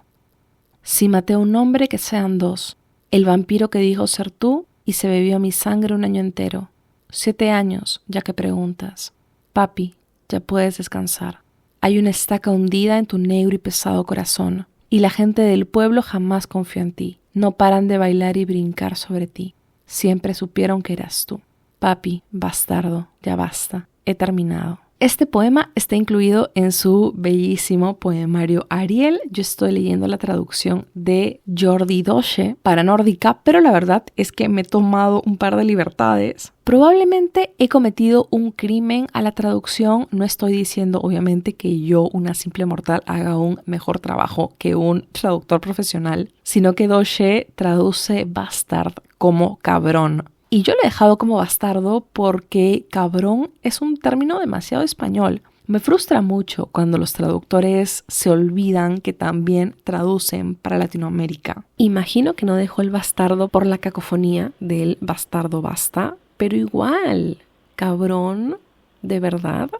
Si maté a un hombre, que sean dos. El vampiro que dijo ser tú y se bebió mi sangre un año entero. 7 años, ya que preguntas. Papi, ya puedes descansar. Hay una estaca hundida en tu negro y pesado corazón, y la gente del pueblo jamás confió en ti. No paran de bailar y brincar sobre ti. Siempre supieron que eras tú. Papi, bastardo, ya basta. He terminado. Este poema está incluido en su bellísimo poemario Ariel. Yo estoy leyendo la traducción de Jordi Doche para Nórdica, pero la verdad es que me he tomado un par de libertades. Probablemente he cometido un crimen a la traducción. No estoy diciendo, obviamente, que yo, una simple mortal, haga un mejor trabajo que un traductor profesional, sino que Doche traduce bastard como cabrón. Y yo lo he dejado como bastardo porque cabrón es un término demasiado español. Me frustra mucho cuando los traductores se olvidan que también traducen para Latinoamérica. Imagino que no dejó el bastardo por la cacofonía del bastardo basta, pero igual, cabrón, de verdad,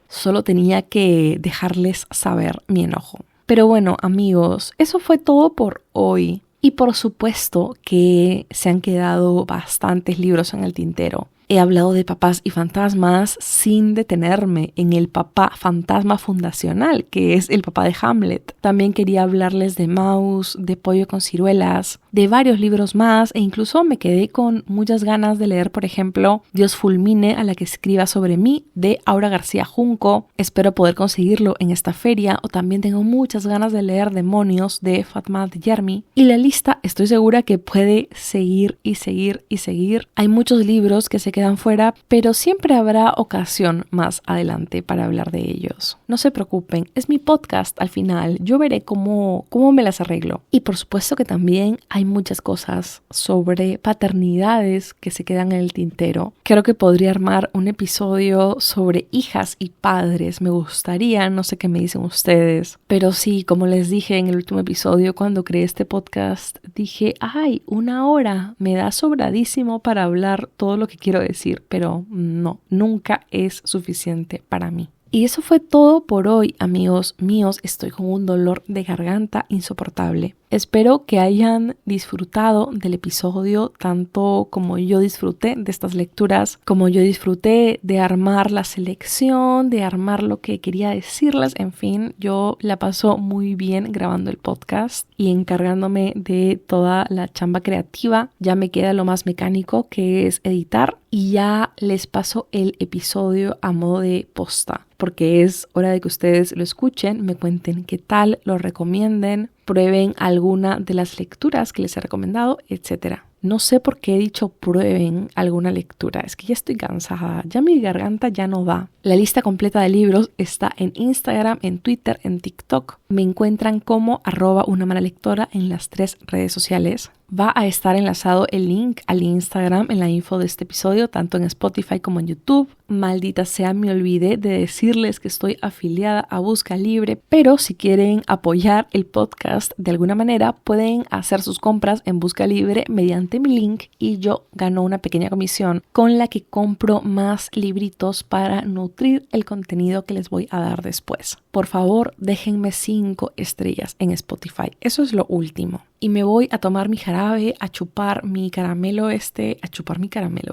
solo tenía que dejarles saber mi enojo. Pero bueno, amigos, eso fue todo por hoy. Y por supuesto que se han quedado bastantes libros en el tintero. He hablado de papás y fantasmas sin detenerme en el papá fantasma fundacional, que es el papá de Hamlet. También quería hablarles de Maus, de Pollo con ciruelas, de varios libros más, e incluso me quedé con muchas ganas de leer, por ejemplo, Dios fulmine a la que escriba sobre mí, de Aura García Junco. Espero poder conseguirlo en esta feria. O también tengo muchas ganas de leer Demonios, de Fatma Yermi. Y la lista estoy segura que puede seguir y seguir y seguir. Hay muchos libros que se quedan fuera, pero siempre habrá ocasión más adelante para hablar de ellos. No se preocupen, es mi podcast al final. Yo veré cómo me las arreglo. Y por supuesto que también hay muchas cosas sobre paternidades que se quedan en el tintero. Creo que podría armar un episodio sobre hijas y padres. Me gustaría, no sé qué me dicen ustedes. Pero sí, como les dije en el último episodio, cuando creé este podcast, dije, ay, 1 hora, me da sobradísimo para hablar todo lo que quiero decir, pero no, nunca es suficiente para mí. Y eso fue todo por hoy, amigos míos. Estoy con un dolor de garganta insoportable. Espero que hayan disfrutado del episodio tanto como yo disfruté de estas lecturas, como yo disfruté de armar la selección, de armar lo que quería decirles. En fin, yo la paso muy bien grabando el podcast y encargándome de toda la chamba creativa. Ya me queda lo más mecánico, que es editar, y ya les paso el episodio a modo de posta, porque es hora de que ustedes lo escuchen, me cuenten qué tal, lo recomienden, prueben alguna de las lecturas que les he recomendado, etc. No sé por qué he dicho prueben alguna lectura, es que ya estoy cansada, ya mi garganta ya no da. La lista completa de libros está en Instagram, en Twitter, en TikTok. Me encuentran como @unamalalectora en las 3 redes sociales. Va a estar enlazado el link al Instagram en la info de este episodio, tanto en Spotify como en YouTube. Maldita sea, me olvidé de decirles que estoy afiliada a Busca Libre, pero si quieren apoyar el podcast de alguna manera, pueden hacer sus compras en Busca Libre mediante mi link y yo gano una pequeña comisión con la que compro más libritos para nutrir el contenido que les voy a dar después. Por favor, déjenme 5 estrellas en Spotify. Eso es lo último. Y me voy a tomar mi jarabe, a chupar mi caramelo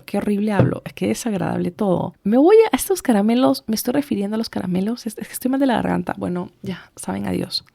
qué horrible hablo, es que desagradable todo. Me voy a estos caramelos, me estoy refiriendo a los caramelos, es que estoy mal de la garganta. Bueno, ya saben, adiós.